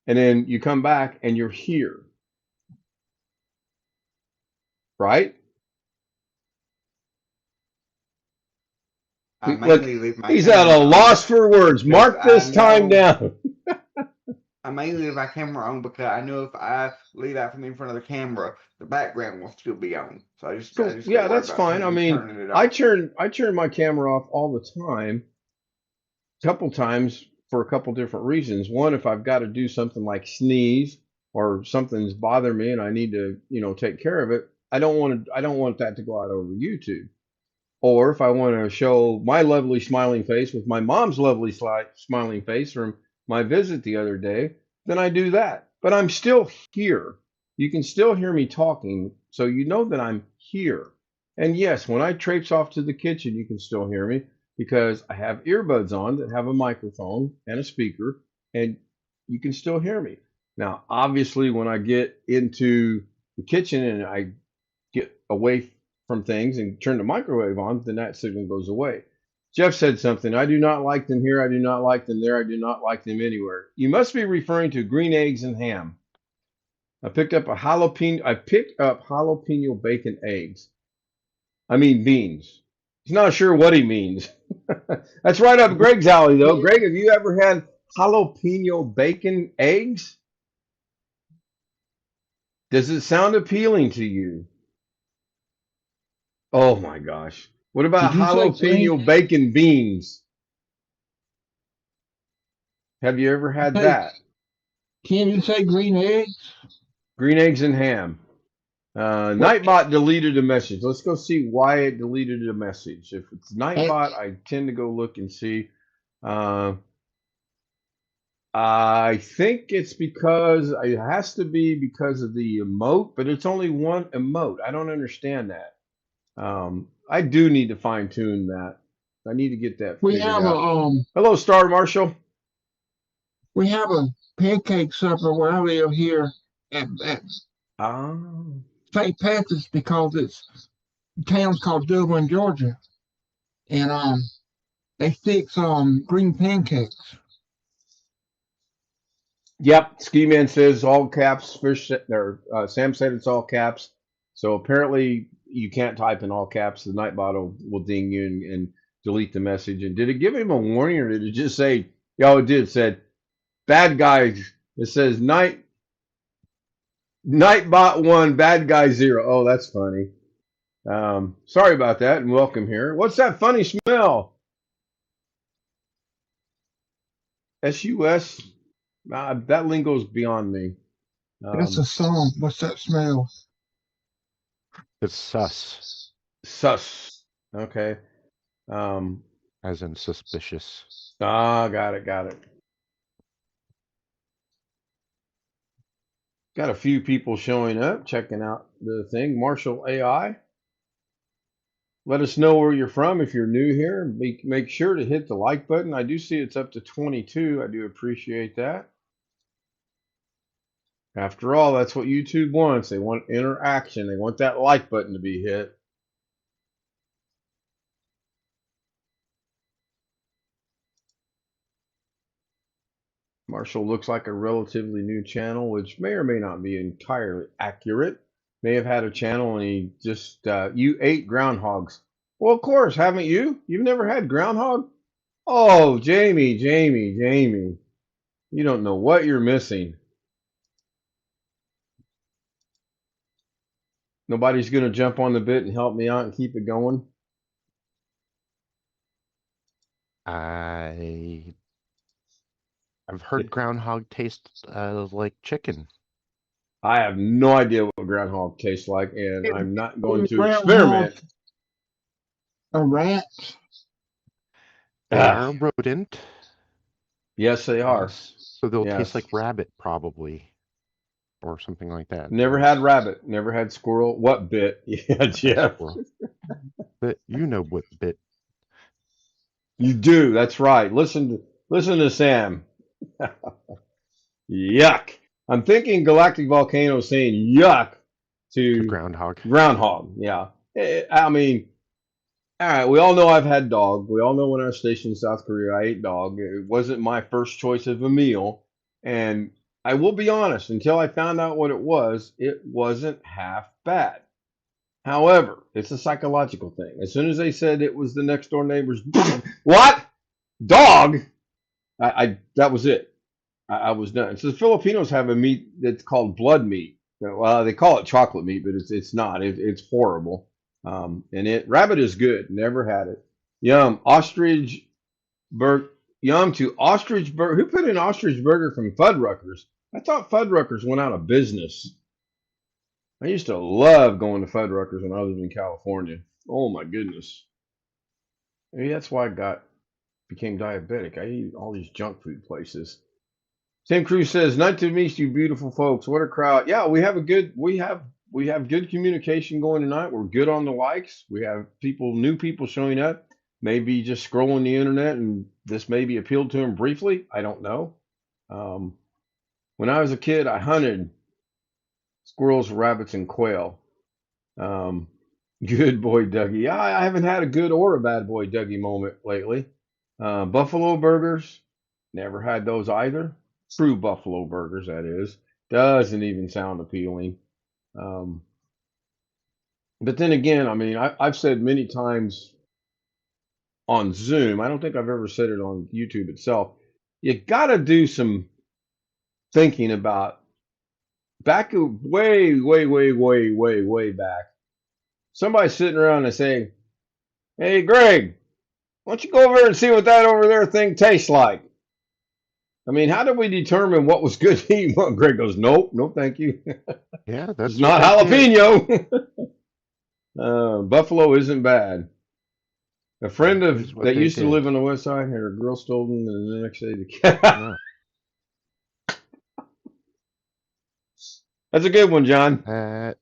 and then you come back and you're here, right? I Look, mainly leave my he's at a camera on loss for words. because Mark this time down. I mainly leave my camera on because I know if I leave out from in front of the camera, the background will still be on. So I just So get yeah, worried that's about fine. I mean, turning it I off. turn my camera off all the time, a couple times for a couple different reasons. One, if I've got to do something like sneeze or something's bothering me and I need to, take care of it, I don't want that to go out over YouTube. Or if I want to show my lovely smiling face with my mom's lovely smiling face from my visit the other day, then I do that. But I'm still here. You can still hear me talking, so you know that I'm here. And yes, when I traipse off to the kitchen, you can still hear me because I have earbuds on that have a microphone and a speaker, and you can still hear me. Now, obviously, when I get into the kitchen and I get away from things and turn the microwave on, then that signal goes away. Jeff said something. I do not like them here. I do not like them there. I do not like them anywhere. You must be referring to green eggs and ham. I picked up jalapeno bacon eggs. I mean beans. He's not sure what he means. That's right up Greg's alley, though. Greg, have you ever had jalapeno bacon eggs? Does it sound appealing to you? Oh my gosh. What about Did you say jalapeno bacon beans? Have you ever had Hey. that? Can you say green eggs? Green eggs and ham. Nightbot deleted a message. Let's go see why it deleted a message. If it's Nightbot, I tend to go look and see. I think it's because it has to be because of the emote, but it's only one emote. I don't understand that. I do need to fine tune that. I need to get that We figured have out. a Hello, Star Marshall. we have a pancake supper where I live here at Oh. St. Patrick's because it's the town's called Dublin, Georgia, and they fix green pancakes. Yep, Ski Man says all caps. Sam said it's all caps. So apparently you can't type in all caps. The Nightbot will ding you and delete the message. And did it give him a warning or did it just say? Yeah, it did. It said bad guys. It says Nightbot 1, bad guy 0. Oh, that's funny. Sorry about that, and welcome here. What's that funny smell? SUS. That lingo's beyond me. That's a song. What's that smell? It's sus, Sus. Okay. as in suspicious. Got it. Got a few people showing up, checking out the thing. Marshall AI. Let us know where you're from if you're new here. Make sure to hit the like button. I do see it's up to 22. I do appreciate that. After all, that's what YouTube wants. They want interaction. They want that like button to be hit. Marshall looks like a relatively new channel, which may or may not be entirely accurate. May have had a channel and he just, you ate groundhogs. Well, of course, haven't you? You've never had groundhog? Oh, Jamie. You don't know what you're missing. Nobody's going to jump on the bit and help me out and keep it going? I've heard groundhog taste like chicken. I have no idea what groundhog tastes like, and I'm not going to Groundhog. experiment. A rat. They are a rodent. Yes, they are. So they'll Yes. taste like rabbit, probably. or something like that. Never had rabbit. Never had squirrel. What bit? Yeah, Jeff. Squirrel. But you know what bit. You do. That's right. Listen to Sam. Yuck. I'm thinking Galactic Volcano saying yuck The to groundhog. groundhog. Yeah. I mean, all right. We all know I've had dog. We all know when I was stationed in South Korea, I ate dog. It wasn't my first choice of a meal. And I will be honest, until I found out what it wasn't half bad. However, it's a psychological thing. As soon as they said it was the next door neighbor's what? Dog? I that was it. I was done. So the Filipinos have a meat that's called blood meat. Well, they call it chocolate meat, but it's not. It's horrible. And rabbit is good. Never had it. Yum. Ostrich burger. Yum to ostrich burger. Who put in ostrich burger from Fuddruckers? I thought Fuddruckers went out of business. I used to love going to Fuddruckers when I lived in California. Oh my goodness. Maybe that's why became diabetic. I eat all these junk food places. Tim Cruz says, "Nice to meet you, beautiful folks. What a crowd! Yeah, we have good communication going tonight. We're good on the likes. We have new people showing up. Maybe just scrolling the internet, and this maybe appealed to them briefly. I don't know. When I was a kid, I hunted squirrels, rabbits, and quail. Good boy, Dougie. Yeah, I haven't had a good or a bad boy, Dougie moment lately. Buffalo burgers, never had those either. True buffalo burgers, that is. Doesn't even sound appealing. But then again, I mean, I've said many times on Zoom, I don't think I've ever said it on YouTube itself, you got to do some thinking about back way, way, way, way, way, way back. Somebody sitting around and saying, "Hey, Greg, why don't you go over there and see what that over there thing tastes like?" I mean, how did we determine what was good to eat? Well, Greg goes, "Nope, no, thank you. Yeah, that's It's not what they did. jalapeno." Buffalo isn't bad. A friend That is what that they used to did. live on the west side had her girl stolen, and the next day the cat. Yeah. That's a good one, John. That.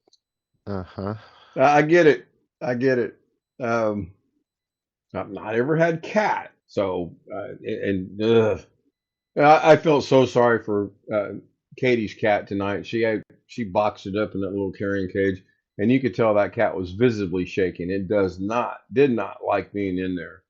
Uh-huh. I get it. I get it. I've not ever had cat, so and I felt so sorry for Katie's cat tonight. She boxed it up in that little carrying cage, and you could tell that cat was visibly shaking. It did not like being in there.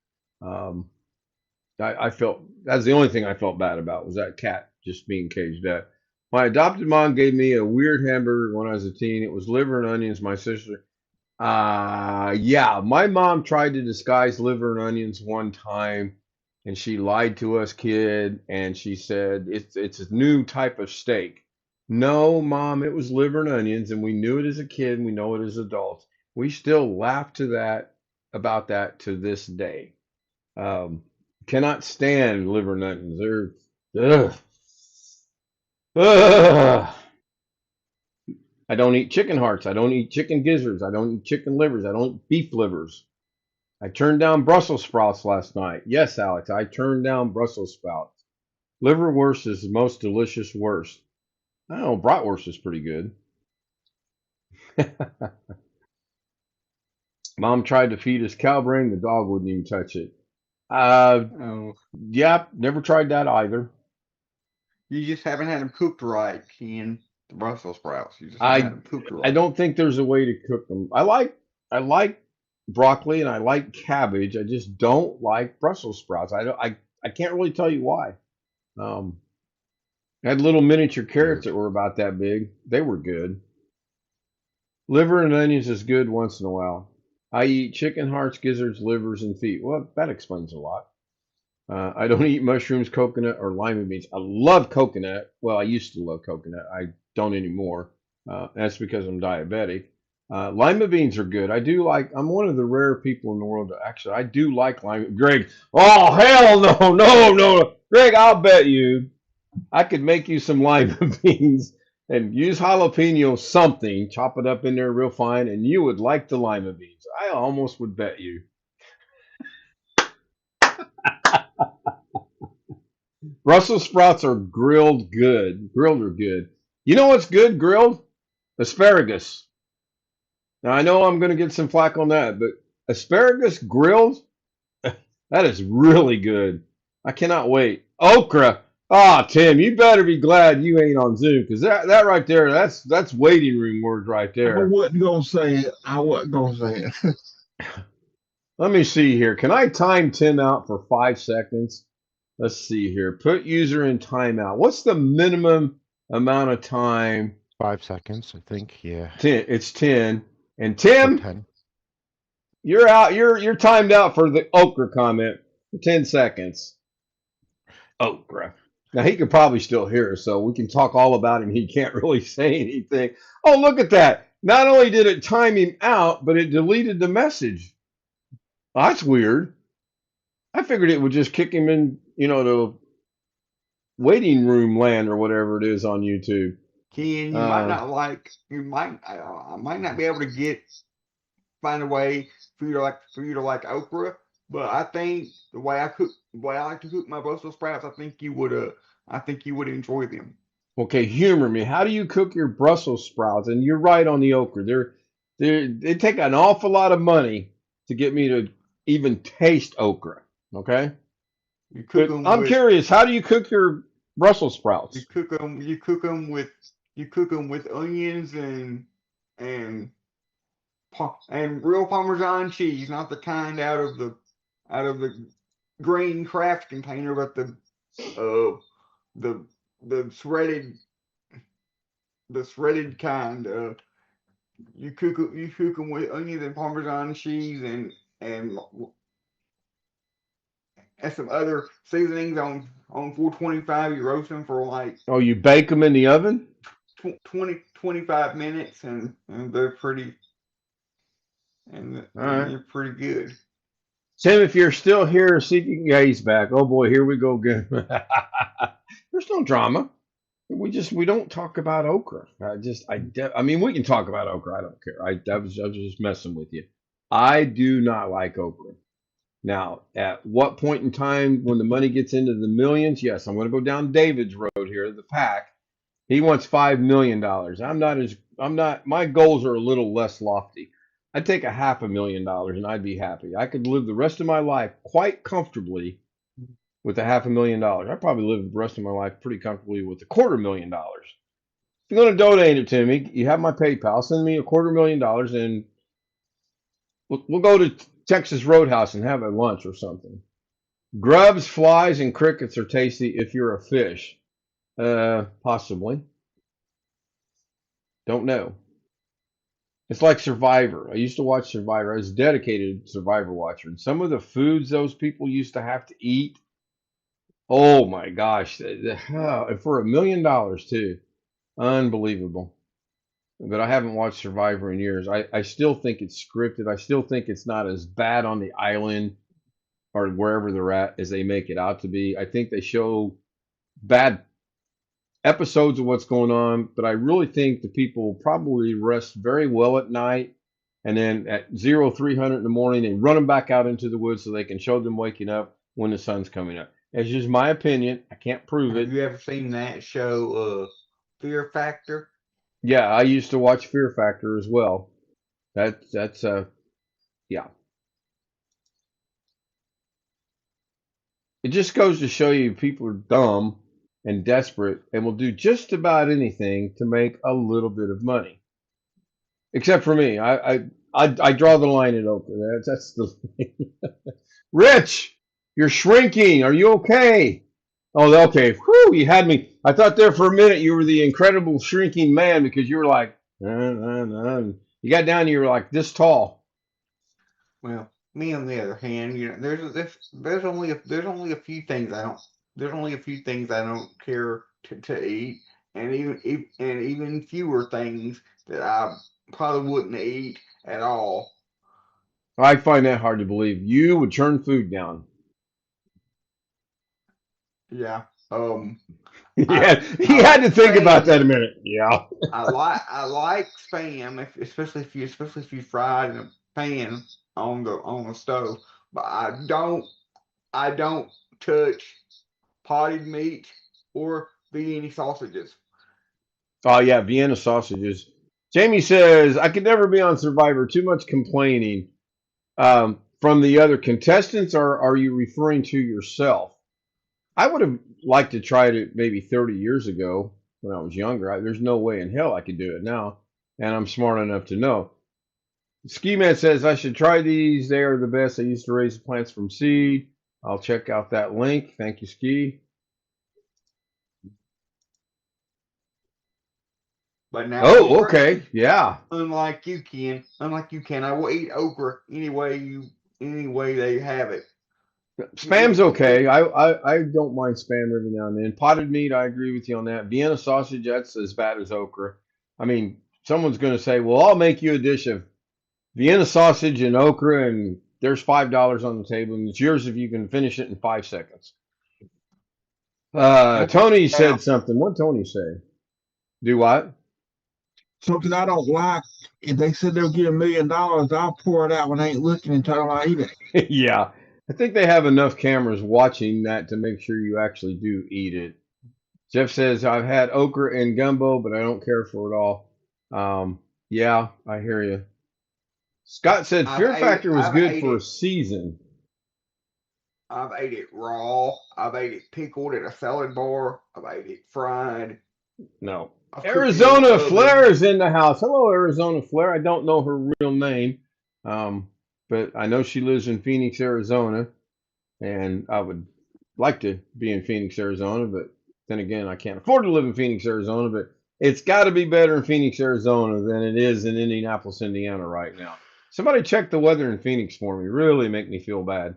I felt that's the only thing I felt bad about was that cat just being caged up. My adopted mom gave me a weird hamburger when I was a teen. It was liver and onions. My sister, yeah, my mom tried to disguise liver and onions one time, and she lied to us, kid, and she said it's a new type of steak. No, mom, it was liver and onions, and we knew it as a kid, and we know it as adults. We still laugh about that to this day. Um, cannot stand liver and onions. They're ugh. Ugh. I don't eat chicken hearts. I don't eat chicken gizzards. I don't eat chicken livers. I don't eat beef livers. I turned down Brussels sprouts last night. Yes, Alex, I turned down Brussels sprouts. Liverwurst is the most delicious worst. I don't know, bratwurst is pretty good. Mom tried to feed us cow brain. The dog wouldn't even touch it. Oh, Yeah, never tried that either. you just haven't had them cooked right, Ken. The Brussels sprouts. You just haven't had them cooked I right. don't think there's a way to cook them. I like broccoli and I like cabbage. I just don't like Brussels sprouts. I can't really tell you why. Um, I had little miniature carrots that were about that big. They were good. Liver and onions is good once in a while. I eat chicken hearts, gizzards, livers, and feet. Well, that explains a lot. I don't eat mushrooms, coconut, or lima beans. I love coconut. Well, I used to love coconut. I don't anymore. That's because I'm diabetic. Lima beans are good. I'm one of the rare people in the world that actually, I do like lima. Greg, oh, hell no, no, no. Greg, I'll bet you I could make you some lima beans and use jalapeno something, chop it up in there real fine, and you would like the lima beans. I almost would bet you. Brussels sprouts are grilled good. Grilled are good. You know what's good grilled? Asparagus. Now I know I'm going to get some flack on that, but asparagus grilled, that is really good. I cannot wait. Okra. Ah, Tim, you better be glad you ain't on Zoom because that right there, that's waiting room words right I there. wasn't gonna say it. I wasn't gonna say it. Let me see here. Can I time Tim out for 5 seconds? Let's see here. Put user in timeout. What's the minimum amount of time? 5 seconds, I think. Yeah. 10. It's 10. And Or Tim, 10. you're out. You're timed out for the okra comment for 10 seconds. Okra. Now he could probably still hear us, so we can talk all about him. He can't really say anything. Oh, look at that. Not only did it time him out, but it deleted the message. That's weird. I figured it would just kick him in, the waiting room land or whatever it is on YouTube. Ken, I might not be able to find a way for you to like okra, but I think the way I like to cook my Brussels sprouts, I think you would enjoy them. Okay, humor me. How do you cook your Brussels sprouts? And you're right on the okra. They take an awful lot of money to get me to even taste okra. Okay, You cook but them I'm with curious. How do you cook your Brussels sprouts? you cook them with onions and and real Parmesan cheese, not the kind out of the green craft container, but the the shredded kind. You cook them with onions and Parmesan cheese and some other seasonings on 425. You roast them for like Oh, you bake them in the oven? 25 minutes, and they're pretty All and right. they're pretty good. Tim, if you're still here, see if you can get he's back. Oh boy, here we go again. There's no drama. We don't talk about okra. I mean we can talk about okra. I don't care. I was just messing with you. I do not like okra. Now, at what point in time when the money gets into the millions? Yes, I'm going to go down David's road here. The pack. He wants $5 million. I'm not. My goals are a little less lofty. I'd take a $500,000 and I'd be happy. I could live the rest of my life quite comfortably with a $500,000. I'd probably live the rest of my life pretty comfortably with $250,000. If you're going to donate it to me, you have my PayPal. Send me $250,000 and we'll go to Texas Roadhouse and have a lunch or something. Grubs, flies, and crickets are tasty if you're a fish. Possibly. Don't know. It's like Survivor. I used to watch Survivor. I was a dedicated Survivor watcher. And some of the foods those people used to have to eat, oh my gosh. And for $1 million too. Unbelievable. But I haven't watched Survivor in years. I still think it's scripted. I still think it's not as bad on the island or wherever they're at as they make it out to be. I think they show bad episodes of what's going on, but I really think the people probably rest very well at night, and then at 0300 in the morning, they run them back out into the woods so they can show them waking up when the sun's coming up. It's just my opinion. I can't prove Have it. you ever seen that show, Fear Factor? Yeah, I used to watch Fear Factor as well. That's yeah. It just goes to show you people are dumb and desperate and will do just about anything to make a little bit of money. Except for me, I draw the line at okra. That's the Rich. You're shrinking. Are you okay? Oh, okay. Whew, you had me. I thought there for a minute you were the incredible shrinking man because you were like, you got down, you were like this tall. Well, me on the other hand, there's only a few things I don't care to eat, and even fewer things that I probably wouldn't eat at all. I find that hard to believe. You would turn food down. Yeah. Yeah, he I had like to think about spam. that a minute. Yeah. I like spam, especially if you fry it in a pan on the stove. But I don't touch potted meat or beat any sausages. Oh yeah, Vienna sausages. Jamie says I could never be on Survivor. Too much complaining from the other contestants, or are you referring to yourself? I would have liked to try it maybe 30 years ago when I was younger. There's no way in hell I could do it now, and I'm smart enough to know. Ski Man says I should try these. They are the best. I used to raise plants from seed. I'll check out that link. Thank you, Ski. But now, Oh, okra, okay. Yeah. unlike you, Ken, I will eat okra any way they have it. Spam's okay. I don't mind spam every now and then. Potted meat, I agree with you on that. Vienna sausage, that's as bad as okra. I mean, someone's going to say, well, I'll make you a dish of Vienna sausage and okra, and there's $5 on the table, and it's yours if you can finish it in 5 seconds. Tony said something. What did Tony say? Do what? Something I don't like. If they said they'll give $1 million, I'll pour it out when I ain't looking and tell them I eat it. Yeah. I think they have enough cameras watching that to make sure you actually do eat it. Jeff says, I've had okra and gumbo, but I don't care for it all. Yeah, I hear you. Scott said Fear Factor was good for a season. I've ate it raw. I've ate it pickled at a salad bar. I've ate it fried. No. I've cooked it in Arizona the oven. Flair is in the house. Hello, Arizona Flair. I don't know her real name, but I know she lives in Phoenix, Arizona, and I would like to be in Phoenix, Arizona, but then again, I can't afford to live in Phoenix, Arizona, but it's got to be better in Phoenix, Arizona than it is in Indianapolis, Indiana right now. Somebody check the weather in Phoenix for me. Really make me feel bad.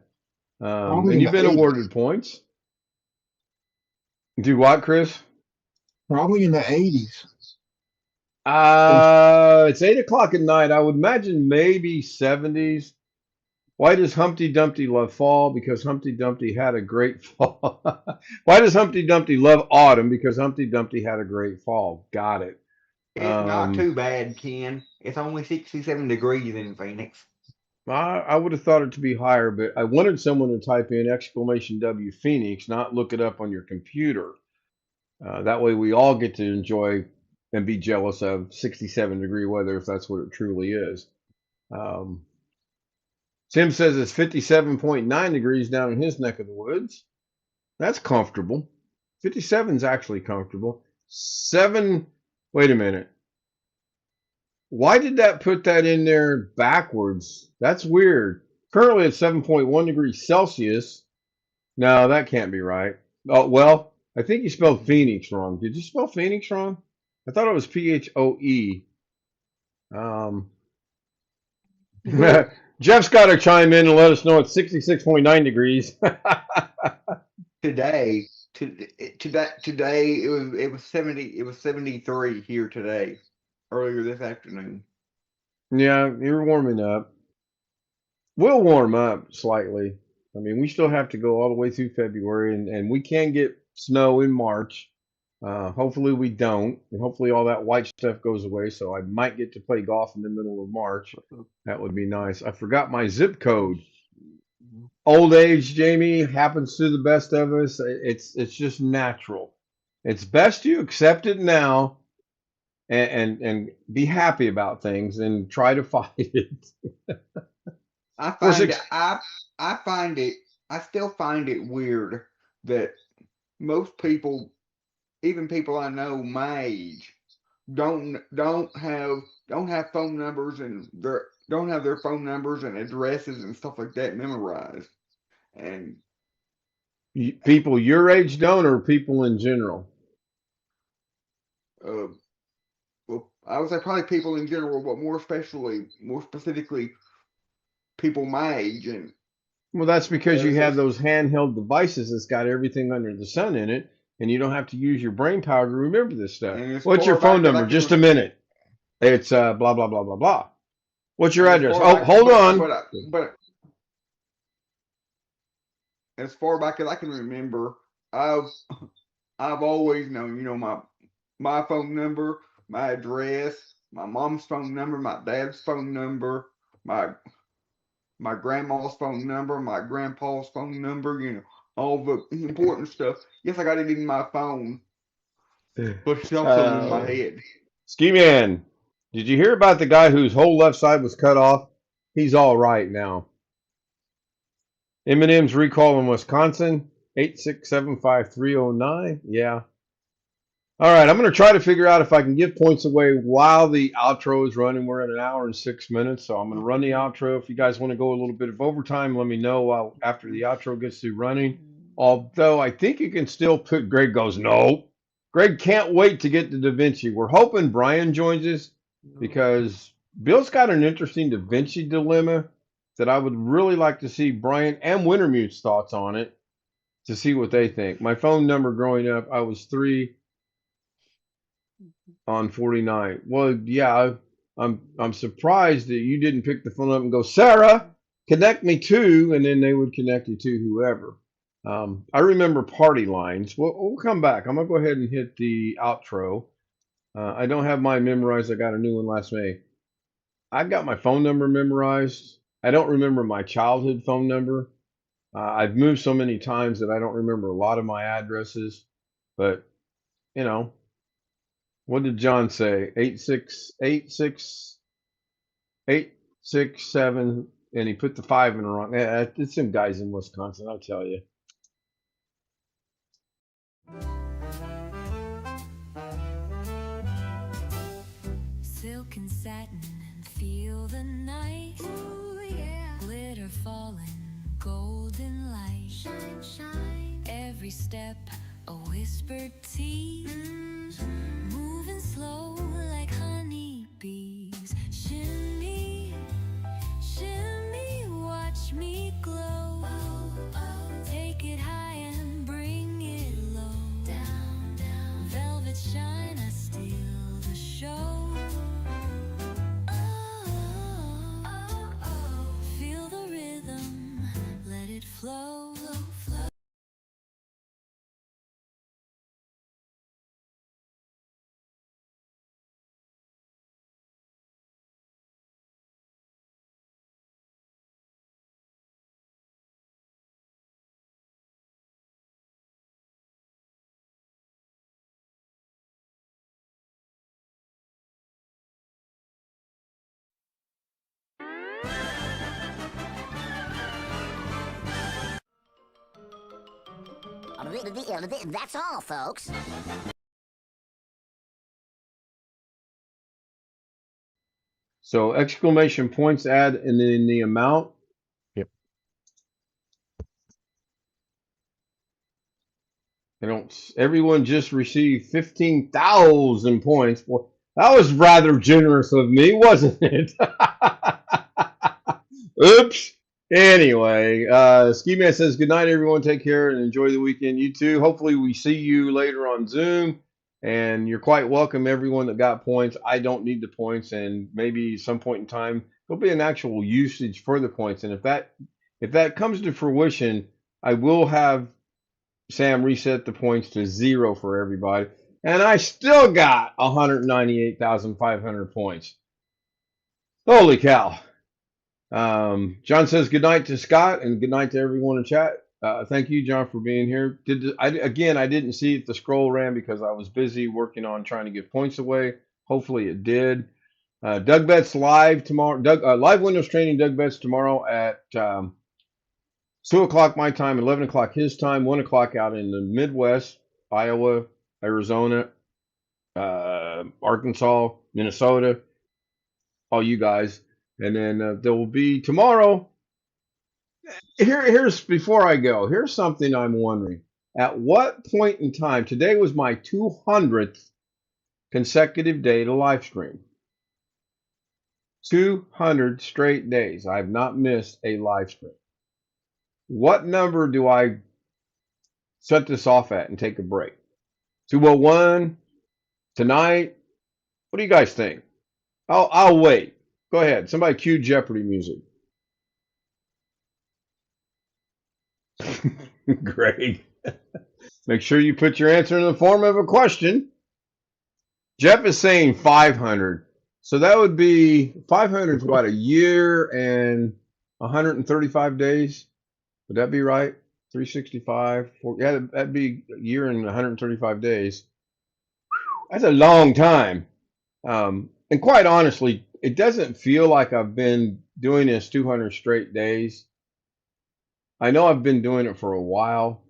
Probably And you've in been the 80s. awarded points. Do what, Chris? Probably in the 80s. It's 8 o'clock at night. I would imagine maybe 70s. Why does Humpty Dumpty love fall? Because Humpty Dumpty had a great fall. Why does Humpty Dumpty love autumn? Because Humpty Dumpty had a great fall. Got it. It's not too bad, Ken. It's only 67 degrees in Phoenix. I would have thought it to be higher, but I wanted someone to type in !W Phoenix, not look it up on your computer. That way we all get to enjoy and be jealous of 67-degree weather if that's what it truly is. Tim says it's 57.9 degrees down in his neck of the woods. That's comfortable. 57 is actually comfortable. Wait a minute. Why did that put that in there backwards? That's weird. Currently it's 7.1 degrees Celsius. No, that can't be right. Oh, well, I think you spelled Phoenix wrong. Did you spell Phoenix wrong? I thought it was Phoe. Jeff's got to chime in and let us know it's 66.9 degrees. Today it was 73 here today, earlier this afternoon. Yeah, you're warming up. We'll warm up slightly. I mean, we still have to go all the way through February, and we can get snow in March. Hopefully we don't, and hopefully all that white stuff goes away, so I might get to play golf in the middle of March. That would be nice. I forgot my zip code. Old age, Jamie, happens to the best of us. It's just natural. It's best you accept it now and be happy about things and try to fight it. I still find it weird that most people, even people I know my age, don't have phone numbers and don't have their phone numbers and addresses and stuff like that memorized. And People your age don't, or people in general? well, I would say probably people in general, but more specifically, people my age. And Well, that's because you Yeah, have so- those handheld devices that's got everything under the sun in it, and you don't have to use your brain power to remember this stuff. And as What's your far phone back as I number? can Just a minute. It's blah blah blah blah blah. What's your as address? far Oh, back- hold but- on. But as far back as I can remember, I've always known, my phone number, my address, my mom's phone number, my dad's phone number, my grandma's phone number, my grandpa's phone number, all the important stuff. Yes, I got it in my phone. Pushed off something in my Uh, head. Ski Man, did you hear about the guy whose whole left side was cut off? He's all right now. Eminem's recall in Wisconsin, 8675309. Yeah. All right, I'm going to try to figure out if I can give points away while the outro is running. We're at an hour and 6 minutes, so I'm going to run the outro. If you guys want to go a little bit of overtime, let me know while after the outro gets through running. Although I think you can still put. Greg goes, no. Greg can't wait to get to Da Vinci. We're hoping Brian joins us because Bill's got an interesting Da Vinci dilemma that I would really like to see Brian and Wintermute's thoughts on it to see what they think. My phone number growing up, I was 3 on 49. Well, yeah, I'm surprised that you didn't pick the phone up and go, Sarah, connect me to, and then they would connect you to whoever. I remember party lines. We'll come back. I'm gonna go ahead and hit the outro. I don't have mine memorized. I got a new one last May. I've got my phone number memorized. I don't remember my childhood phone number. I've moved so many times that I don't remember a lot of my addresses. But you know, what did John say? 8686867, and he put the 5 in the wrong. Yeah, it's some guys in Wisconsin, I'll tell you. Silk and satin and feel the night. Ooh, yeah. Glitter falling, golden light. Shine, shine. Every step a whispered tease. Moving slow like honey bees. Shimmy, shimmy, watch me glow. Oh, oh. Take it high and bring it low. Down, down. Velvet shine, I steal the show. Feel the rhythm, let it flow, flow. That's all, folks. So exclamation points add and then the amount. Yep. I don't. Everyone just received 15,000 points. Well, that was rather generous of me, wasn't it? Oops. Anyway, Ski Man says good night, everyone. Take care and enjoy the weekend. You too. Hopefully, we see you later on Zoom. And you're quite welcome, everyone that got points. I don't need the points, and maybe some point in time there'll be an actual usage for the points. And if that comes to fruition, I will have Sam reset the points to 0 for everybody. And I still got 198,500 points. Holy cow. John says good night to Scott and good night to everyone in chat. Thank you, John, for being here. I didn't see if the scroll ran because I was busy working on trying to give points away. Hopefully it did. Doug Betts live tomorrow. Live Windows training. Doug Betts tomorrow at 2 o'clock my time, 11 o'clock his time, 1 o'clock out in the Midwest, Iowa, Arizona, Arkansas, Minnesota, all you guys. And then there will be tomorrow. Here's before I go. Here's something I'm wondering. At what point in time? Today was my 200th consecutive day to live stream. 200 straight days. I have not missed a live stream. What number do I set this off at and take a break? 201 tonight? What do you guys think? I'll wait. Go ahead. Somebody cue Jeopardy music. Great. Make sure you put your answer in the form of a question. Jeff is saying 500. So that would be 500 is what, a year and 135 days? Would that be right? 365? Yeah, that'd be a year and 135 days. That's a long time. And quite honestly, it doesn't feel like I've been doing this 200 straight days. I know I've been doing it for a while,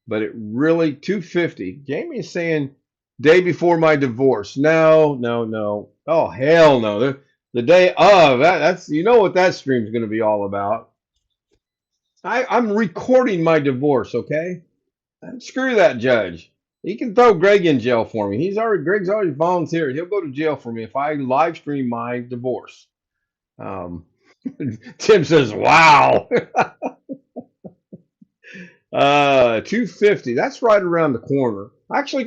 but it really 250. Jamie is saying day before my divorce. No, no, no. Oh hell no. The day of that's you know what that stream's going to be all about. I'm recording my divorce, okay? Screw that judge. He can throw Greg in jail for me. Greg's already volunteered. He'll go to jail for me if I live stream my divorce. Um, Tim says, "Wow." 250. That's right around the corner. I actually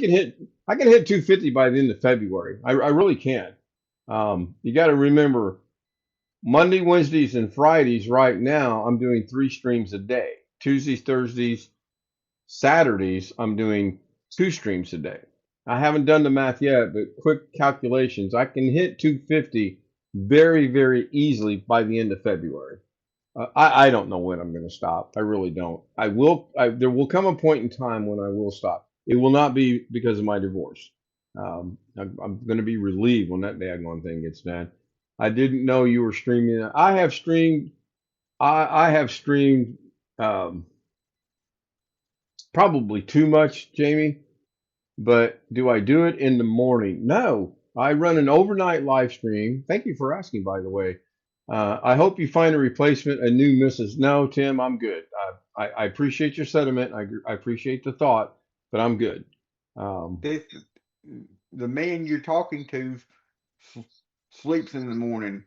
I can hit 250 by the end of February. I really can. You got to remember Monday, Wednesdays, and Fridays right now, I'm doing 3 streams a day. Tuesdays, Thursdays, Saturdays, I'm doing 2 streams a day. I haven't done the math yet, but quick calculations, I can hit 250 very, very easily by the end of February. I don't know when I'm going to stop. I really don't. There will come a point in time when I will stop. It will not be because of my divorce. I'm going to be relieved when that daggone thing gets done. I didn't know you were streaming. I have streamed. I have streamed probably too much, Jamie. But do I do it in the morning? No. I run an overnight live stream. Thank you for asking, by the way. I hope you find a replacement, a new Mrs. No, Tim, I'm good. I appreciate your sentiment. I appreciate the thought, but I'm good. The man you're talking to sleeps in the morning,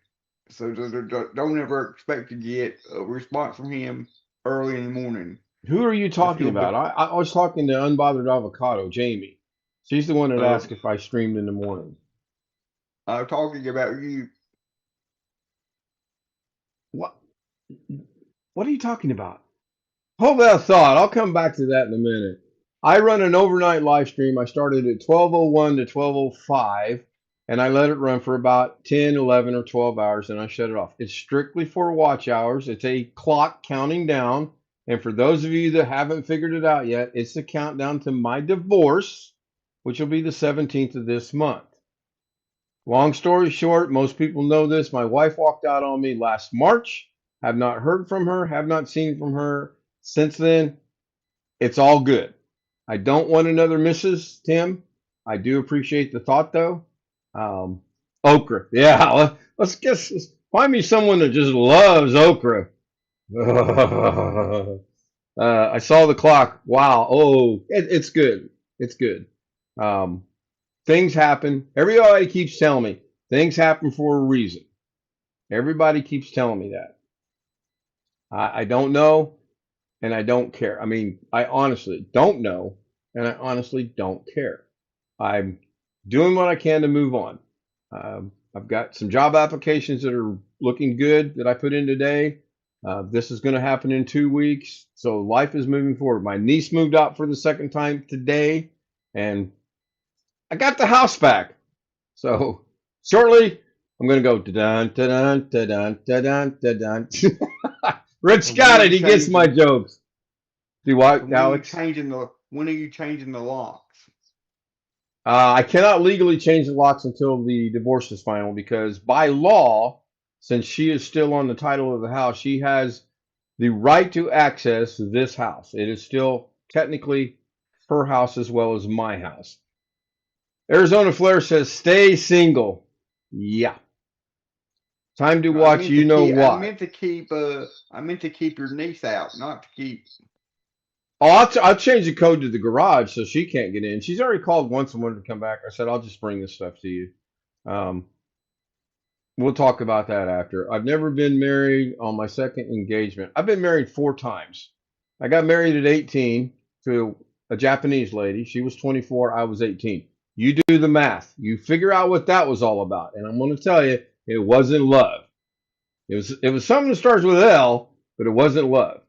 so don't ever expect to get a response from him early in the morning. Who are you talking about? I was talking to Unbothered Avocado, Jamie. She's the one that asked if I streamed in the morning. I'm talking about you. What? What are you talking about? Hold that thought. I'll come back to that in a minute. I run an overnight live stream. I started at 12:01 to 12:05, and I let it run for about 10, 11, or 12 hours, and I shut it off. It's strictly for watch hours. It's a clock counting down. And for those of you that haven't figured it out yet, it's the countdown to my divorce, which will be the 17th of this month. Long story short, most people know this. My wife walked out on me last March. Have not heard from her, have not seen from her since then. It's all good. I don't want another Mrs. Tim. I do appreciate the thought, though. Okra. Yeah, let's find me someone that just loves okra. I saw the clock. Wow. Oh, it's good. It's good. Things happen. Everybody keeps telling me things happen for a reason. Everybody keeps telling me that. I don't know, and I don't care. I mean, I honestly don't know, and I honestly don't care. I'm doing what I can to move on. I've got some job applications that are looking good that I put in today. This is going to happen in 2 weeks, so life is moving forward. My niece moved out for the second time today, and I got the house back. So shortly, I'm going to go da-dun, da-dun, da-dun, da-dun, da-dun. Rich got it. He gets my jokes. Do what, Alex? When are you changing the locks? I cannot legally change the locks until the divorce is final because by law, since she is still on the title of the house, she has the right to access this house. It is still technically her house as well as my house. Arizona Flair says, stay single. Yeah. Time to watch you know what. I meant to keep your niece out, not to keep. Oh, I'll change the code to the garage so she can't get in. She's already called once and wanted to come back. I said, I'll just bring this stuff to you. We'll talk about that after. I've never been married on my second engagement. I've been married 4 times. I got married at 18 to a Japanese lady. She was 24. I was 18. You do the math. You figure out what that was all about. And I'm going to tell you, it wasn't love. It was something that starts with L, but it wasn't love.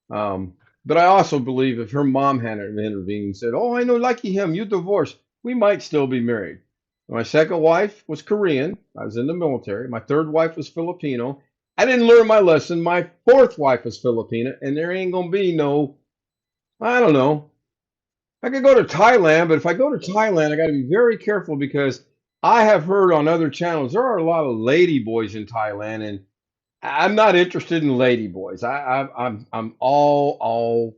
But I also believe if her mom hadn't intervened and said, oh, I know, lucky him, you divorced, we might still be married. My second wife was Korean. I was in the military. My third wife was Filipino. I didn't learn my lesson. My fourth wife was Filipina, and there ain't going to be no, I don't know, I could go to Thailand, but if I go to Thailand, I got to be very careful because I have heard on other channels there are a lot of lady boys in Thailand, and I'm not interested in lady boys. I'm all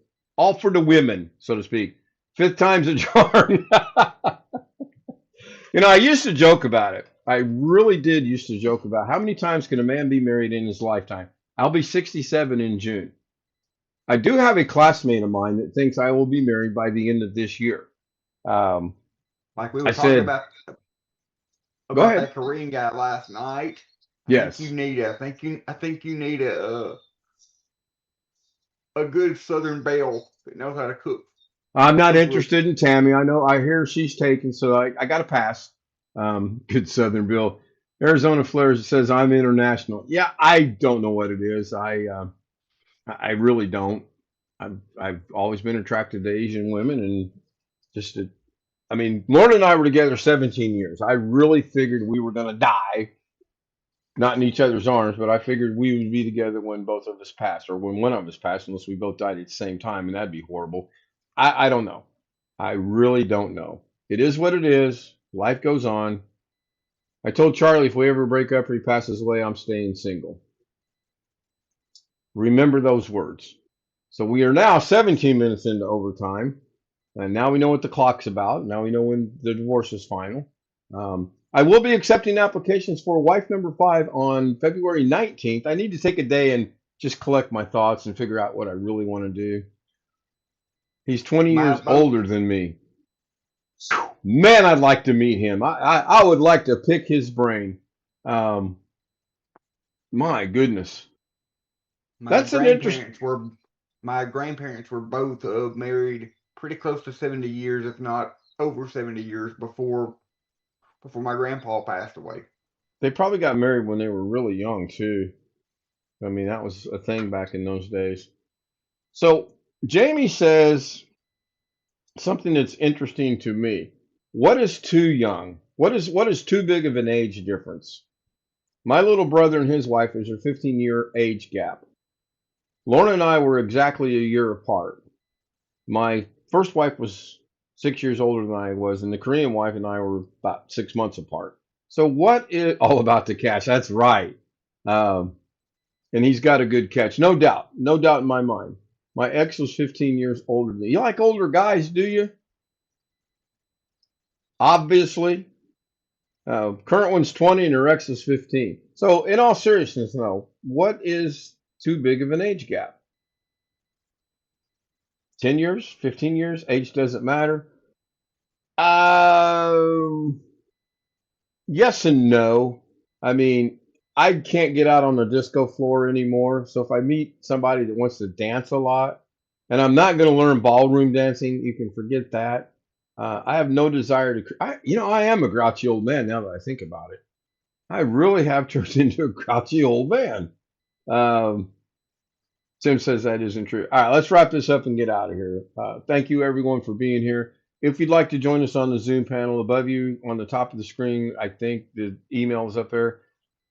for the women, so to speak. Fifth time's a charm. You know, I used to joke about it. I really did used to joke about how many times can a man be married in his lifetime? I'll be 67 in June. I do have a classmate of mine that thinks I will be married by the end of this year. Um, Like we I were talking said, go about ahead. that Korean guy last night. Yes. I think you need a good Southern belle that knows how to cook. I'm not Cook with. interested in Tammy. I know. I hear she's taken, so I got to pass. Good Southern Bill. Arizona Flares says I'm international. Yeah, I don't know what it is. I really don't. I've always been attracted to Asian women, and just I mean, Lauren and I were together 17 years. I really figured we were gonna die, not in each other's arms, but I figured we would be together when both of us passed, or when one of us passed, unless we both died at the same time, and that'd be horrible. I don't know. I really don't know. It is what it is. Life goes on. I told Charlie if we ever break up or he passes away, I'm staying single. Remember those words. So we are now 17 minutes into overtime, and now we know what the clock's about. Now we know when the divorce is final. I will be accepting applications for wife number 5 on February 19th. I need to take a day and just collect my thoughts and figure out what I really want to do. He's 20 My years vote. older than me. Man, I'd like to meet him. I would like to pick his brain. My goodness. My That's an interesting. grandparents were both married pretty close to 70 years, if not over 70 years before my grandpa passed away. They probably got married when they were really young, too. I mean, that was a thing back in those days. So Jamie says something that's interesting to me. What is too young? What is too big of an age difference? My little brother and his wife, there's a 15-year age gap. Lorna and I were exactly a year apart. My first wife was 6 years older than I was, and the Korean wife and I were about 6 months apart. So what is all about the cash? That's right. And he's got a good catch. No doubt in my mind. My ex was 15 years older than me. You like older guys, do you? Obviously. Current one's 20 and her ex is 15. So in all seriousness, though, what is too big of an age gap? 10 years, 15 years, age doesn't matter. Yes and no. I mean, I can't get out on the disco floor anymore. So if I meet somebody that wants to dance a lot, and I'm not going to learn ballroom dancing, you can forget that. I have no desire to. I am a grouchy old man now that I think about it. I really have turned into a grouchy old man. Tim says that isn't true. All right, let's wrap this up and get out of here. Thank you, everyone, for being here. If you'd like to join us on the Zoom panel above you on the top of the screen, I think the email is up there.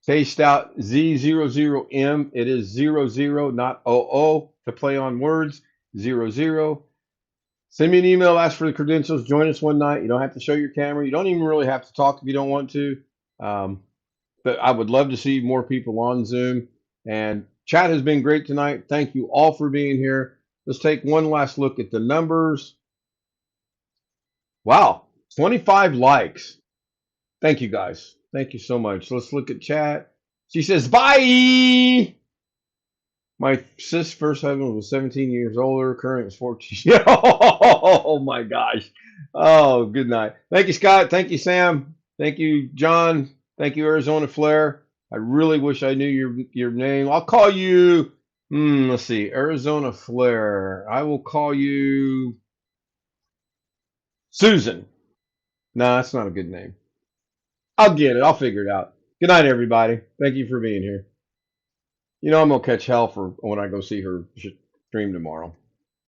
Taste out Z00M. It is 00, not 00, to play on words. 00. Send me an email, ask for the credentials, join us one night. You don't have to show your camera. You don't even really have to talk if you don't want to. But I would love to see more people on Zoom. And chat has been great tonight. Thank you all for being here. Let's take one last look at the numbers. Wow, 25 likes. Thank you, guys. Thank you so much. Let's look at chat. She says, bye. My sis first husband was 17 years older. Current is 14. Oh, my gosh. Oh, good night. Thank you, Scott. Thank you, Sam. Thank you, John. Thank you, Arizona Flair. I really wish I knew your name. I'll call you, let's see, Arizona Flair. I will call you Susan. No, that's not a good name. I'll get it. I'll figure it out. Good night, everybody. Thank you for being here. You know I'm going to catch hell for when I go see her stream tomorrow.